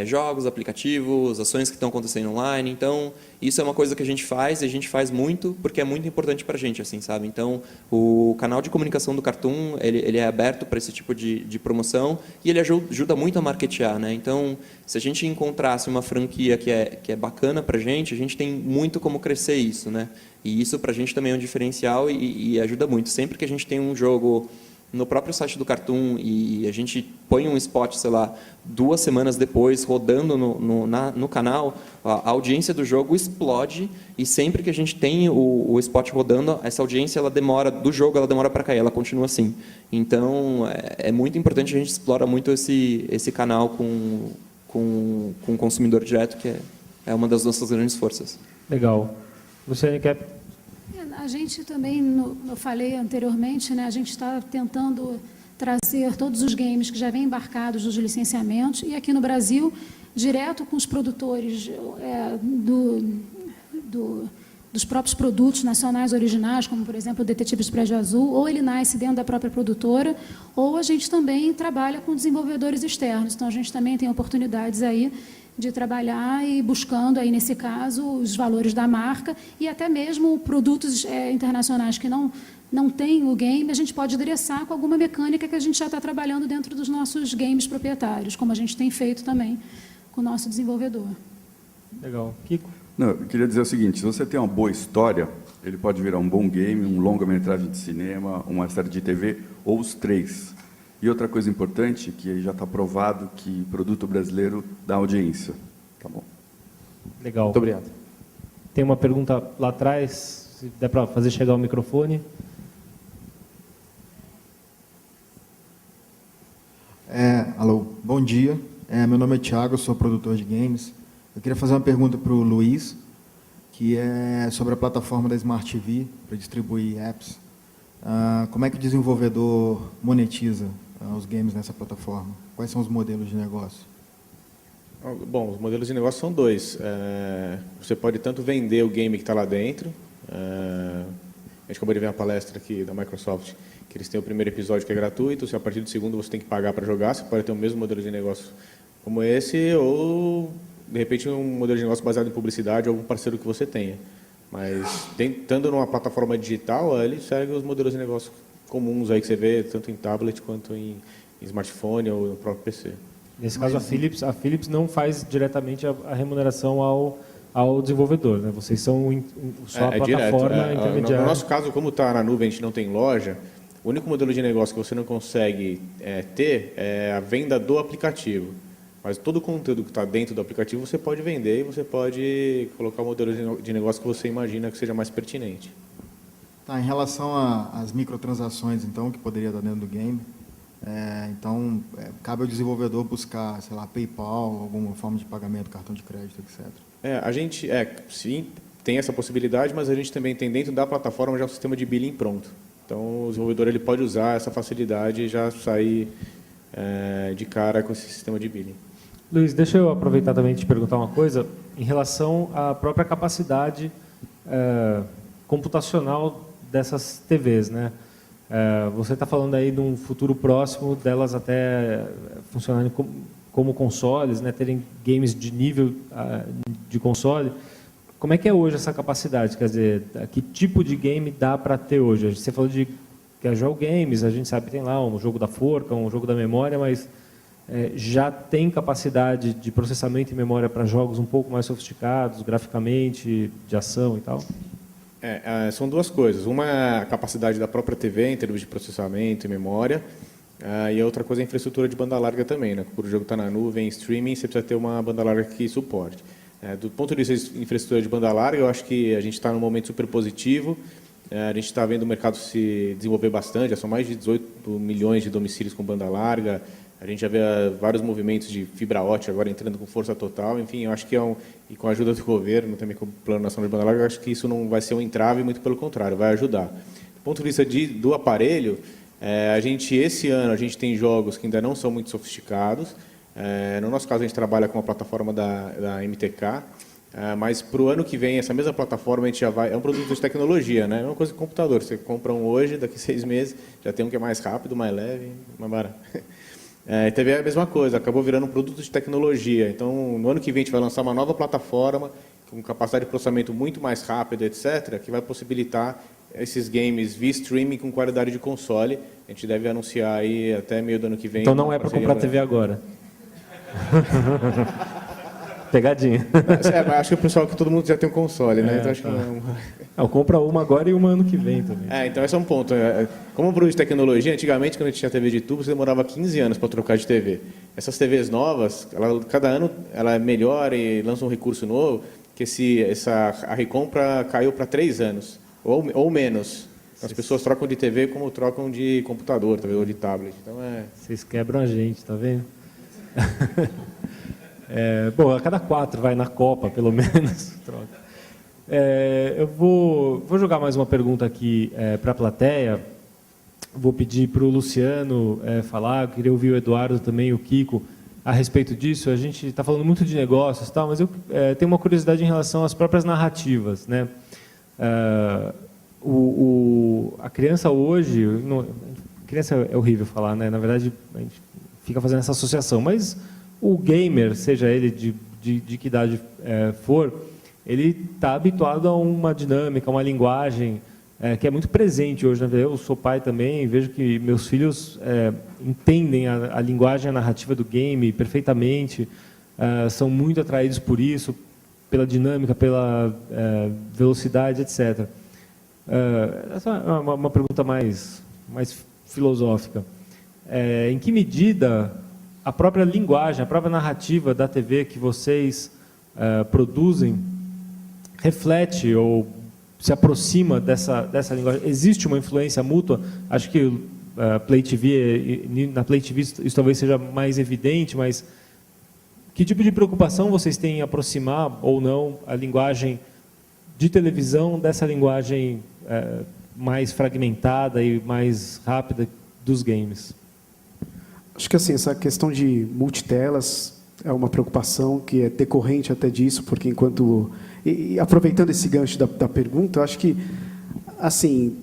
jogos, aplicativos, ações que estão acontecendo online. Então, isso é uma coisa que a gente faz, e a gente faz muito, porque é muito importante para a gente, assim, sabe? Então, o canal de comunicação do Cartoon, ele é aberto para esse tipo de promoção, e ele ajuda muito a marketear, né? Então, se a gente encontrasse uma franquia que é bacana para a gente tem muito como crescer isso, né? E isso para a gente também é um diferencial e ajuda muito. Sempre que a gente tem um jogo no próprio site do Cartoon e a gente põe um spot, sei lá, 2 semanas depois, rodando no canal, a audiência do jogo explode, e sempre que a gente tem o spot rodando, essa audiência ela demora para cair, ela continua assim. Então, é muito importante, a gente explora muito esse canal com o consumidor direto, que é uma das nossas grandes forças. Legal. Luciane, quer... A gente também, eu falei anteriormente, né, a gente está tentando trazer todos os games que já vêm embarcados dos licenciamentos, e aqui no Brasil, direto com os produtores dos próprios produtos nacionais originais, como, por exemplo, o Detetives Prédio Azul, ou ele nasce dentro da própria produtora, ou a gente também trabalha com desenvolvedores externos. Então, a gente também tem oportunidades aí de trabalhar e buscando, aí nesse caso, os valores da marca e até mesmo produtos internacionais que não têm o game, a gente pode adereçar com alguma mecânica que a gente já está trabalhando dentro dos nossos games proprietários, como a gente tem feito também com o nosso desenvolvedor. Legal. Kiko? Não, eu queria dizer o seguinte, se você tem uma boa história, ele pode virar um bom game, um longa-metragem de cinema, uma série de TV, ou os 3. E outra coisa importante, que já está provado que produto brasileiro dá audiência. Tá bom. Legal. Muito obrigado. Tem uma pergunta lá atrás, se der para fazer chegar o microfone. Alô, bom dia. Meu nome é Thiago, eu sou produtor de games. Eu queria fazer uma pergunta para o Luiz, que é sobre a plataforma da Smart TV para distribuir apps. Como é que o desenvolvedor monetiza os games nessa plataforma? Quais são os modelos de negócio? Bom, os modelos de negócio são 2. Você pode tanto vender o game que está lá dentro. A gente acabou de ver uma palestra aqui da Microsoft, que eles têm o primeiro episódio que é gratuito, se a partir do segundo você tem que pagar para jogar. Você pode ter o mesmo modelo de negócio como esse, ou, de repente, um modelo de negócio baseado em publicidade ou algum parceiro que você tenha. Mas, estando numa plataforma digital, ele segue os modelos de negócio comuns aí que você vê, tanto em tablet quanto em smartphone ou no próprio PC. Nesse caso, a Philips não faz diretamente a remuneração ao desenvolvedor, né? Vocês são só a plataforma intermediária. No nosso caso, como está na nuvem, a gente não tem loja, o único modelo de negócio que você não consegue ter é a venda do aplicativo. Mas todo o conteúdo que está dentro do aplicativo você pode vender e você pode colocar o modelo de negócio que você imagina que seja mais pertinente. Tá, em relação às microtransações, então, que poderia estar dentro do game, cabe ao desenvolvedor buscar, sei lá, PayPal, alguma forma de pagamento, cartão de crédito, etc. A gente, sim, tem essa possibilidade, mas a gente também tem dentro da plataforma já um sistema de billing pronto. Então, o desenvolvedor ele pode usar essa facilidade e já sair de cara com esse sistema de billing. Luiz, deixa eu aproveitar também e te perguntar uma coisa em relação à própria capacidade computacional dessas TVs, né? Você está falando aí de um futuro próximo delas até funcionarem como consoles, né? Terem games de nível de console. Como é que é hoje essa capacidade? Quer dizer, que tipo de game dá para ter hoje? Você falou de casual games, a gente sabe que tem lá um jogo da forca, um jogo da memória, mas já tem capacidade de processamento e memória para jogos um pouco mais sofisticados, graficamente, de ação e tal? São duas coisas. Uma é a capacidade da própria TV em termos de processamento e memória, e a outra coisa é a infraestrutura de banda larga também, né? Por o jogo estar na nuvem, streaming, você precisa ter uma banda larga que suporte. Do ponto de vista de infraestrutura de banda larga, eu acho que a gente está num momento super positivo. A gente está vendo o mercado se desenvolver bastante, já são mais de 18 milhões de domicílios com banda larga. A gente já vê vários movimentos de fibra ótica agora entrando com força total. Enfim, eu acho que e com a ajuda do governo, também com o Plano Nacional de Banda Larga, eu acho que isso não vai ser um entrave, muito pelo contrário, vai ajudar. Do ponto de vista do aparelho, esse ano, a gente tem jogos que ainda não são muito sofisticados. No nosso caso, a gente trabalha com a plataforma da MTK, mas para o ano que vem, essa mesma plataforma, a gente já vai... É um produto de tecnologia, né? É uma coisa de computador. Você compra um hoje, daqui a 6 meses, já tem um que é mais rápido, mais leve, mais barato. TV é a mesma coisa, acabou virando um produto de tecnologia. Então, no ano que vem, a gente vai lançar uma nova plataforma com capacidade de processamento muito mais rápida, etc., que vai possibilitar esses games via streaming com qualidade de console. A gente deve anunciar aí até meio do ano que vem. Então não é para comprar TV agora. Pegadinha. Mas acho que o pessoal que todo mundo já tem um console, né? Então acho que não compra uma agora e uma ano que vem também. Então esse é um ponto. Como um produto de tecnologia, antigamente, quando a gente tinha TV de tubo, você demorava 15 anos para trocar de TV. Essas TVs novas, cada ano ela melhora e lança um recurso novo, que a recompra caiu para 3 anos, ou menos. As pessoas trocam de TV como trocam de computador, ou de tablet. Então Vocês quebram a gente, tá vendo? Bom, a cada 4 vai na Copa, pelo menos. Troca. Eu vou jogar mais uma pergunta aqui para a plateia. Vou pedir para o Luciano falar, eu queria ouvir o Eduardo também, o Kiko, a respeito disso. A gente está falando muito de negócios e tal, mas eu tenho uma curiosidade em relação às próprias narrativas, né? A criança hoje... criança é horrível falar, né? Na verdade, a gente fica fazendo essa associação, mas o gamer, seja ele de que idade for, ele está habituado a uma dinâmica, uma linguagem que é muito presente hoje. Né? Eu sou pai também, vejo que meus filhos entendem a linguagem, a narrativa do game perfeitamente, são muito atraídos por isso, pela dinâmica, pela velocidade, etc. Essa é uma pergunta mais filosófica. Em que medida a própria linguagem, a própria narrativa da TV que vocês produzem reflete ou se aproxima dessa linguagem? Existe uma influência mútua? Acho que na Play TV isso talvez seja mais evidente, mas que tipo de preocupação vocês têm em aproximar ou não a linguagem de televisão dessa linguagem mais fragmentada e mais rápida dos games? Acho que assim, essa questão de multitelas é uma preocupação que é decorrente até disso, porque enquanto... E aproveitando esse gancho da pergunta, eu acho que, assim,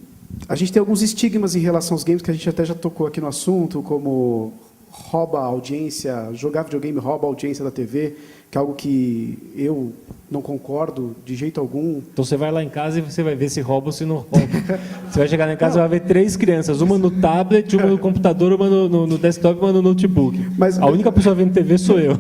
a gente tem alguns estigmas em relação aos games que a gente até já tocou aqui no assunto, como rouba a audiência, jogar videogame rouba a audiência da TV, que é algo que eu não concordo de jeito algum. Então você vai lá em casa e você vai ver se rouba ou se não rouba. Você vai chegar lá em casa e vai ver 3 crianças, uma no tablet, uma no computador, uma no desktop e uma no notebook. A única pessoa vendo TV sou eu.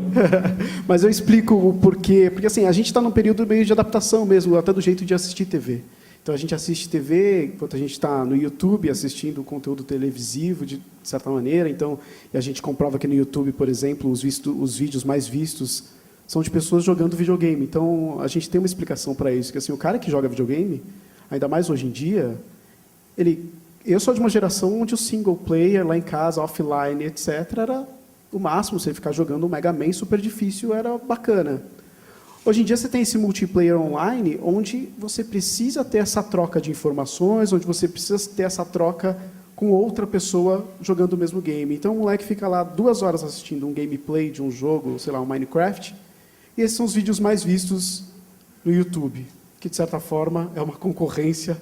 Mas eu explico o porquê. Porque assim, a gente está num período meio de adaptação mesmo, até do jeito de assistir TV. Então a gente assiste TV enquanto a gente está no YouTube assistindo conteúdo televisivo de certa maneira. Então, e a gente comprova que no YouTube, por exemplo, os vídeos mais vistos são de pessoas jogando videogame. Então, a gente tem uma explicação para isso, que assim, o cara que joga videogame, ainda mais hoje em dia, eu sou de uma geração onde o single player, lá em casa, offline, etc., era o máximo. Você ficar jogando um Mega Man super difícil era bacana. Hoje em dia você tem esse multiplayer online, onde você precisa ter essa troca de informações, onde você precisa ter essa troca com outra pessoa jogando o mesmo game. Então o moleque fica lá 2 horas assistindo um gameplay de um jogo, sei lá, um Minecraft, e esses são os vídeos mais vistos no YouTube, que de certa forma é uma concorrência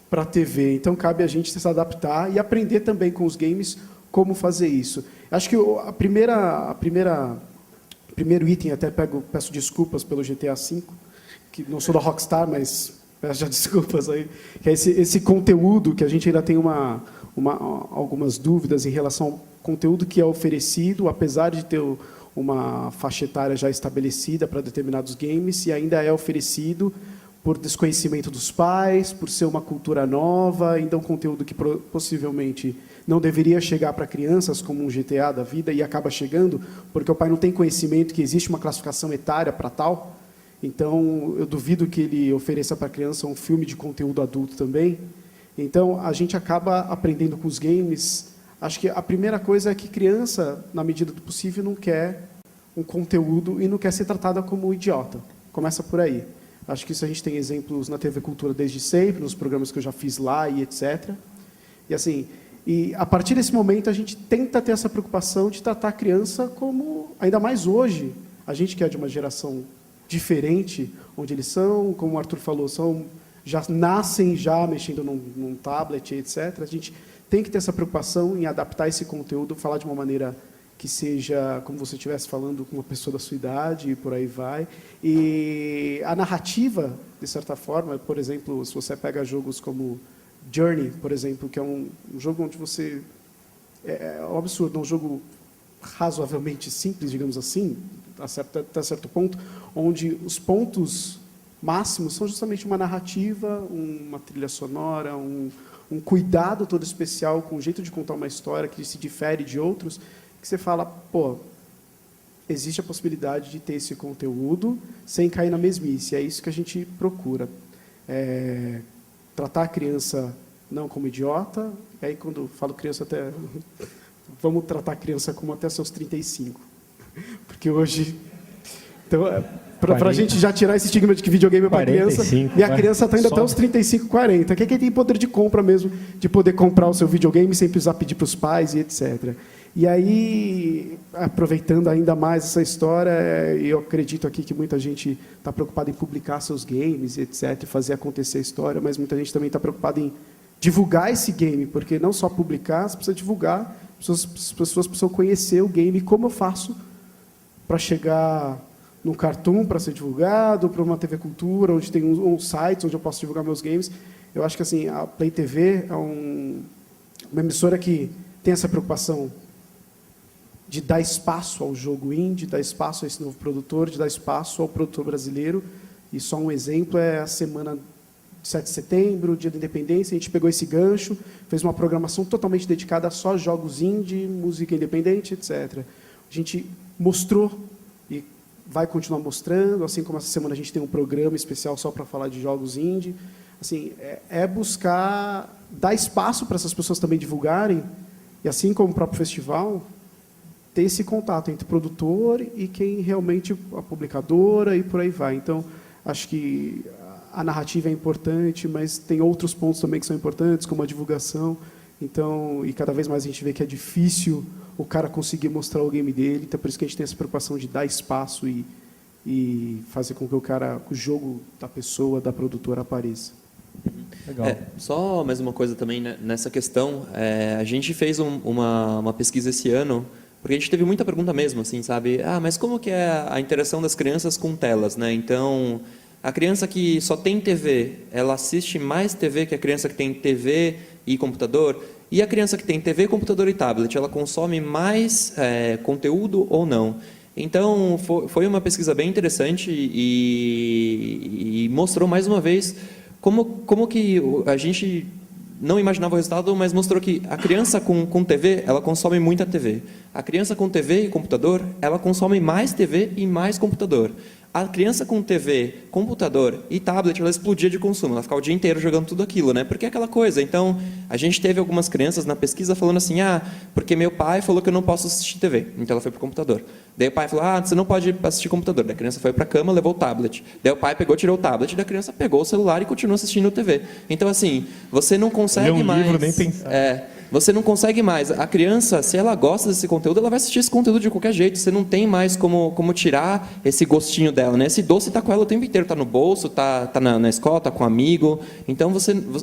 para a TV. Então cabe a gente se adaptar e aprender também com os games como fazer isso. Acho que primeiro item, até peço desculpas pelo GTA V, que não sou da Rockstar, mas peço já desculpas aí, que é esse conteúdo que a gente ainda tem algumas dúvidas em relação ao conteúdo que é oferecido, apesar de ter uma faixa etária já estabelecida para determinados games, e ainda é oferecido por desconhecimento dos pais, por ser uma cultura nova, ainda um conteúdo que possivelmente não deveria chegar para crianças, como um GTA da vida, e acaba chegando, porque o pai não tem conhecimento que existe uma classificação etária para tal. Então, eu duvido que ele ofereça para a criança um filme de conteúdo adulto também. Então, a gente acaba aprendendo com os games. Acho que a primeira coisa é que criança, na medida do possível, não quer um conteúdo e não quer ser tratada como um idiota. Começa por aí. Acho que isso a gente tem exemplos na TV Cultura desde sempre, nos programas que eu já fiz lá e etc. E assim, a partir desse momento a gente tenta ter essa preocupação de tratar a criança como, ainda mais hoje, a gente que é de uma geração diferente, onde eles são, como o Arthur falou, já nascem já mexendo num tablet, etc. A gente tem que ter essa preocupação em adaptar esse conteúdo, falar de uma maneira que seja como você estivesse falando com uma pessoa da sua idade e por aí vai. E a narrativa, de certa forma, por exemplo, se você pega jogos como Journey, por exemplo, que é um jogo onde você... É um absurdo, é um jogo razoavelmente simples, digamos assim, até certo ponto, onde os pontos máximos são justamente uma narrativa, uma trilha sonora, um cuidado todo especial com o jeito de contar uma história que se difere de outros, que você fala, pô, existe a possibilidade de ter esse conteúdo sem cair na mesmice. É isso que a gente procura. Tratar a criança não como idiota, e aí quando falo criança até... Vamos tratar a criança como até seus 35. Porque hoje... Então, para a gente já tirar esse estigma de que videogame é para criança, e a criança está indo até os 35, 40. Que é quem tem poder de compra mesmo, de poder comprar o seu videogame sem precisar pedir para os pais e etc. E aí, aproveitando ainda mais essa história, eu acredito aqui que muita gente está preocupada em publicar seus games, etc., e fazer acontecer a história, mas muita gente também está preocupada em divulgar esse game, porque não só publicar, você precisa divulgar, as pessoas precisam conhecer o game, como eu faço para chegar num Cartoon para ser divulgado, para uma TV Cultura, onde tem uns sites onde eu posso divulgar meus games. Eu acho que assim, a Play TV é uma emissora que tem essa preocupação de dar espaço ao jogo indie, de dar espaço a esse novo produtor, de dar espaço ao produtor brasileiro. E só um exemplo é a semana de 7 de setembro, Dia da Independência. A gente pegou esse gancho, fez uma programação totalmente dedicada a só jogos indie, música independente, etc. A gente mostrou e vai continuar mostrando, assim como essa semana a gente tem um programa especial só para falar de jogos indie. Assim, buscar dar espaço para essas pessoas também divulgarem, e assim como o próprio festival, ter esse contato entre o produtor e quem realmente, a publicadora e por aí vai. Então, acho que a narrativa é importante, mas tem outros pontos também que são importantes, como a divulgação. Então, e cada vez mais a gente vê que é difícil o cara conseguir mostrar o game dele, então por isso que a gente tem essa preocupação de dar espaço e fazer com que o jogo da pessoa, da produtora apareça. Legal. Só mais uma coisa também, né, nessa questão, a gente fez uma pesquisa esse ano, porque a gente teve muita pergunta mesmo, assim, sabe? Mas como que é a interação das crianças com telas, né? Então, a criança que só tem TV, ela assiste mais TV que a criança que tem TV e computador? E a criança que tem TV, computador e tablet, ela consome mais conteúdo ou não? Então, foi uma pesquisa bem interessante e mostrou mais uma vez como que a gente não imaginava o resultado, mas mostrou que a criança com TV, ela consome muita TV. A criança com TV e computador, ela consome mais TV e mais computador. A criança com TV, computador e tablet, ela explodia de consumo, ela ficava o dia inteiro jogando tudo aquilo, né? Porque é aquela coisa. Então, a gente teve algumas crianças na pesquisa falando assim, porque meu pai falou que eu não posso assistir TV, então ela foi para o computador. Daí o pai falou, você não pode assistir computador. Daí a criança foi para a cama, levou o tablet. Daí o pai pegou, tirou o tablet, daí a criança pegou o celular e continuou assistindo TV. Então, assim, você não consegue mais... livro, nem pensar. Você não consegue mais. A criança, se ela gosta desse conteúdo, ela vai assistir esse conteúdo de qualquer jeito. Você não tem mais como tirar esse gostinho dela, né? Esse doce está com ela o tempo inteiro, está no bolso, está na escola, está com um amigo. Então,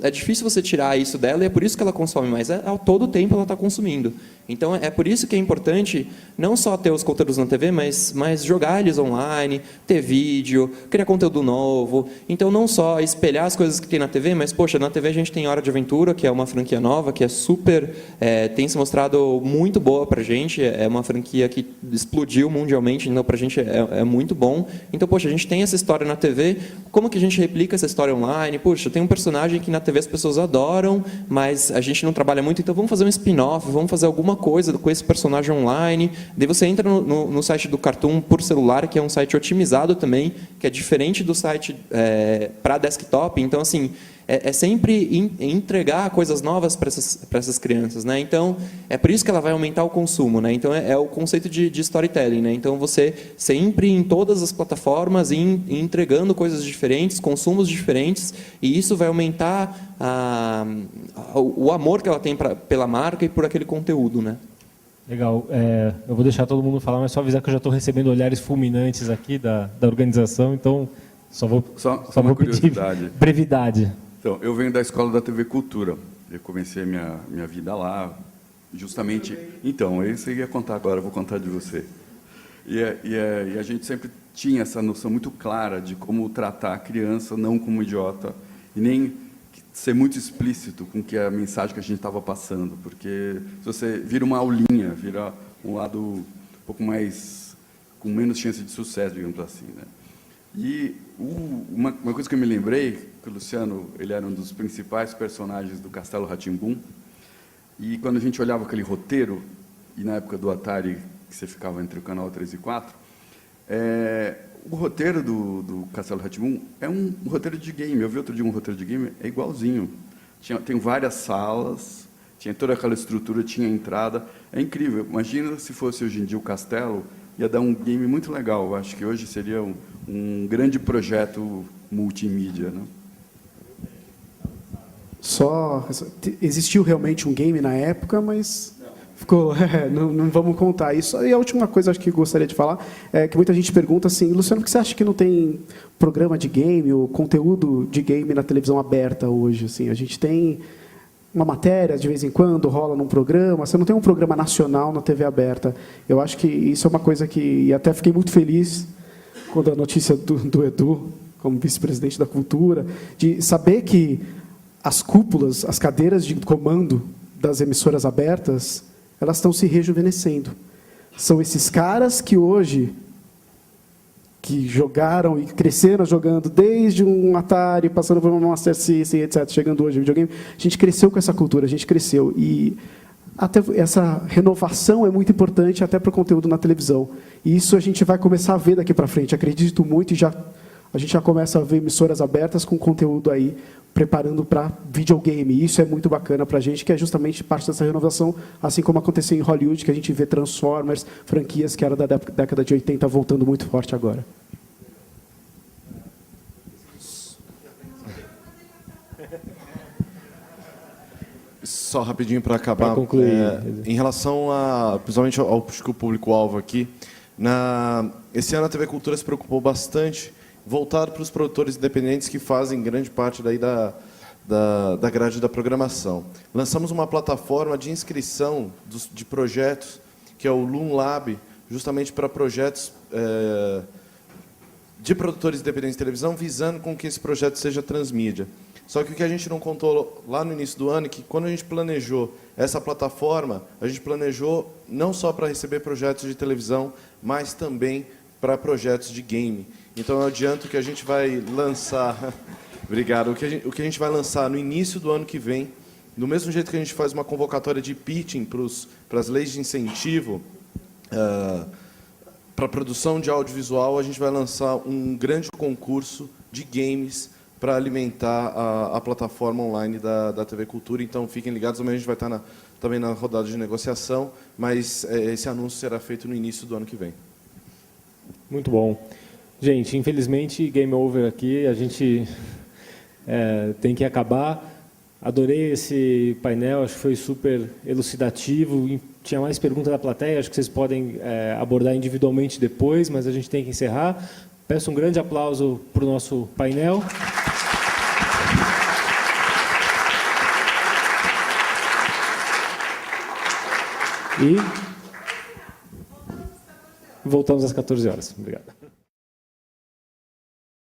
é difícil você tirar isso dela e é por isso que ela consome mais. Ao todo o tempo ela está consumindo. Então, é por isso que é importante não só ter os conteúdos na TV, mas jogar eles online, ter vídeo, criar conteúdo novo. Então, não só espelhar as coisas que tem na TV, mas, poxa, na TV a gente tem Hora de Aventura, que é uma franquia nova, que é super... tem se mostrado muito boa para a gente, é uma franquia que explodiu mundialmente, então para a gente é muito bom. Então, poxa, a gente tem essa história na TV, como que a gente replica essa história online? Poxa, tem um personagem que na TV as pessoas adoram, mas a gente não trabalha muito, então vamos fazer um spin-off, vamos fazer alguma coisa com esse personagem online. Daí você entra no site do Cartoon por celular, que é um site otimizado também, que é diferente do site para desktop, então assim... É sempre entregar coisas novas para essas crianças, né? Então, é por isso que ela vai aumentar o consumo, né? Então, é o conceito de storytelling, né? Então, você sempre em todas as plataformas entregando coisas diferentes, consumos diferentes, e isso vai aumentar o amor que ela tem pela marca e por aquele conteúdo, né? Legal. Eu vou deixar todo mundo falar, mas só avisar que eu já estou recebendo olhares fulminantes aqui da organização, então só vou pedir brevidade. Então, eu venho da escola da TV Cultura. Eu comecei minha vida lá, justamente... Então, isso eu ia contar agora, eu vou contar de você. E a gente sempre tinha essa noção muito clara de como tratar a criança, não como idiota, e nem ser muito explícito com que a mensagem que a gente estava passando, porque se você vira uma aulinha, vira um lado um pouco mais... com menos chance de sucesso, digamos assim, né? E uma coisa que eu me lembrei, que o Luciano ele era um dos principais personagens do Castelo Rá-Tim-Bum, e quando a gente olhava aquele roteiro, e na época do Atari, que você ficava entre o canal 3 e 4, o roteiro do Castelo Rá-Tim-Bum é um roteiro de game. Eu vi outro dia um roteiro de game, é igualzinho. Tem várias salas, tinha toda aquela estrutura, tinha entrada, é incrível. Imagina se fosse hoje em dia o Castelo, ia dar um game muito legal. Eu acho que hoje seria um grande projeto multimídia, né? Existiu realmente um game na época, mas ficou, não vamos contar isso. E a última coisa acho que eu gostaria de falar é que muita gente pergunta assim, Luciano, por que você acha que não tem programa de game ou conteúdo de game na televisão aberta hoje? Assim, a gente tem uma matéria, de vez em quando, rola num programa, você não tem um programa nacional na TV aberta. Eu acho que isso é uma coisa que... E até fiquei muito feliz quando a notícia do Edu, como vice-presidente da Cultura, de saber que as cúpulas, as cadeiras de comando das emissoras abertas, elas estão se rejuvenescendo. São esses caras que hoje, que jogaram e cresceram jogando desde um Atari, passando por uma Master System, etc., chegando hoje ao videogame, a gente cresceu com essa cultura, a gente cresceu. E até essa renovação é muito importante até para o conteúdo na televisão. E isso a gente vai começar a ver daqui para frente. Acredito muito e a gente já começa a ver emissoras abertas com conteúdo aí, preparando para videogame. E isso é muito bacana para a gente, que é justamente parte dessa renovação, assim como aconteceu em Hollywood, que a gente vê Transformers, franquias que era da década de 80, voltando muito forte agora. Só rapidinho para acabar. Para concluir. Em relação principalmente ao público-alvo aqui, esse ano a TV Cultura se preocupou bastante voltado para os produtores independentes que fazem grande parte daí da grade da programação. Lançamos uma plataforma de inscrição de projetos, que é o Loom Lab, justamente para projetos de produtores independentes de televisão, visando com que esse projeto seja transmídia. Só que o que a gente não contou lá no início do ano é que, quando a gente planejou essa plataforma, a gente planejou não só para receber projetos de televisão, mas também para projetos de game. Então, eu adianto que a gente vai lançar... Obrigado. O que a gente vai lançar no início do ano que vem, do mesmo jeito que a gente faz uma convocatória de pitching para as leis de incentivo, para produção de audiovisual, a gente vai lançar um grande concurso de games para alimentar a plataforma online da TV Cultura. Então, fiquem ligados, amanhã a gente vai estar também na rodada de negociação, mas esse anúncio será feito no início do ano que vem. Muito bom. Gente, infelizmente, game over aqui, a gente tem que acabar. Adorei esse painel, acho que foi super elucidativo. Tinha mais perguntas da plateia, acho que vocês podem abordar individualmente depois, mas a gente tem que encerrar. Peço um grande aplauso para o nosso painel. E voltamos às 14 horas. Obrigado.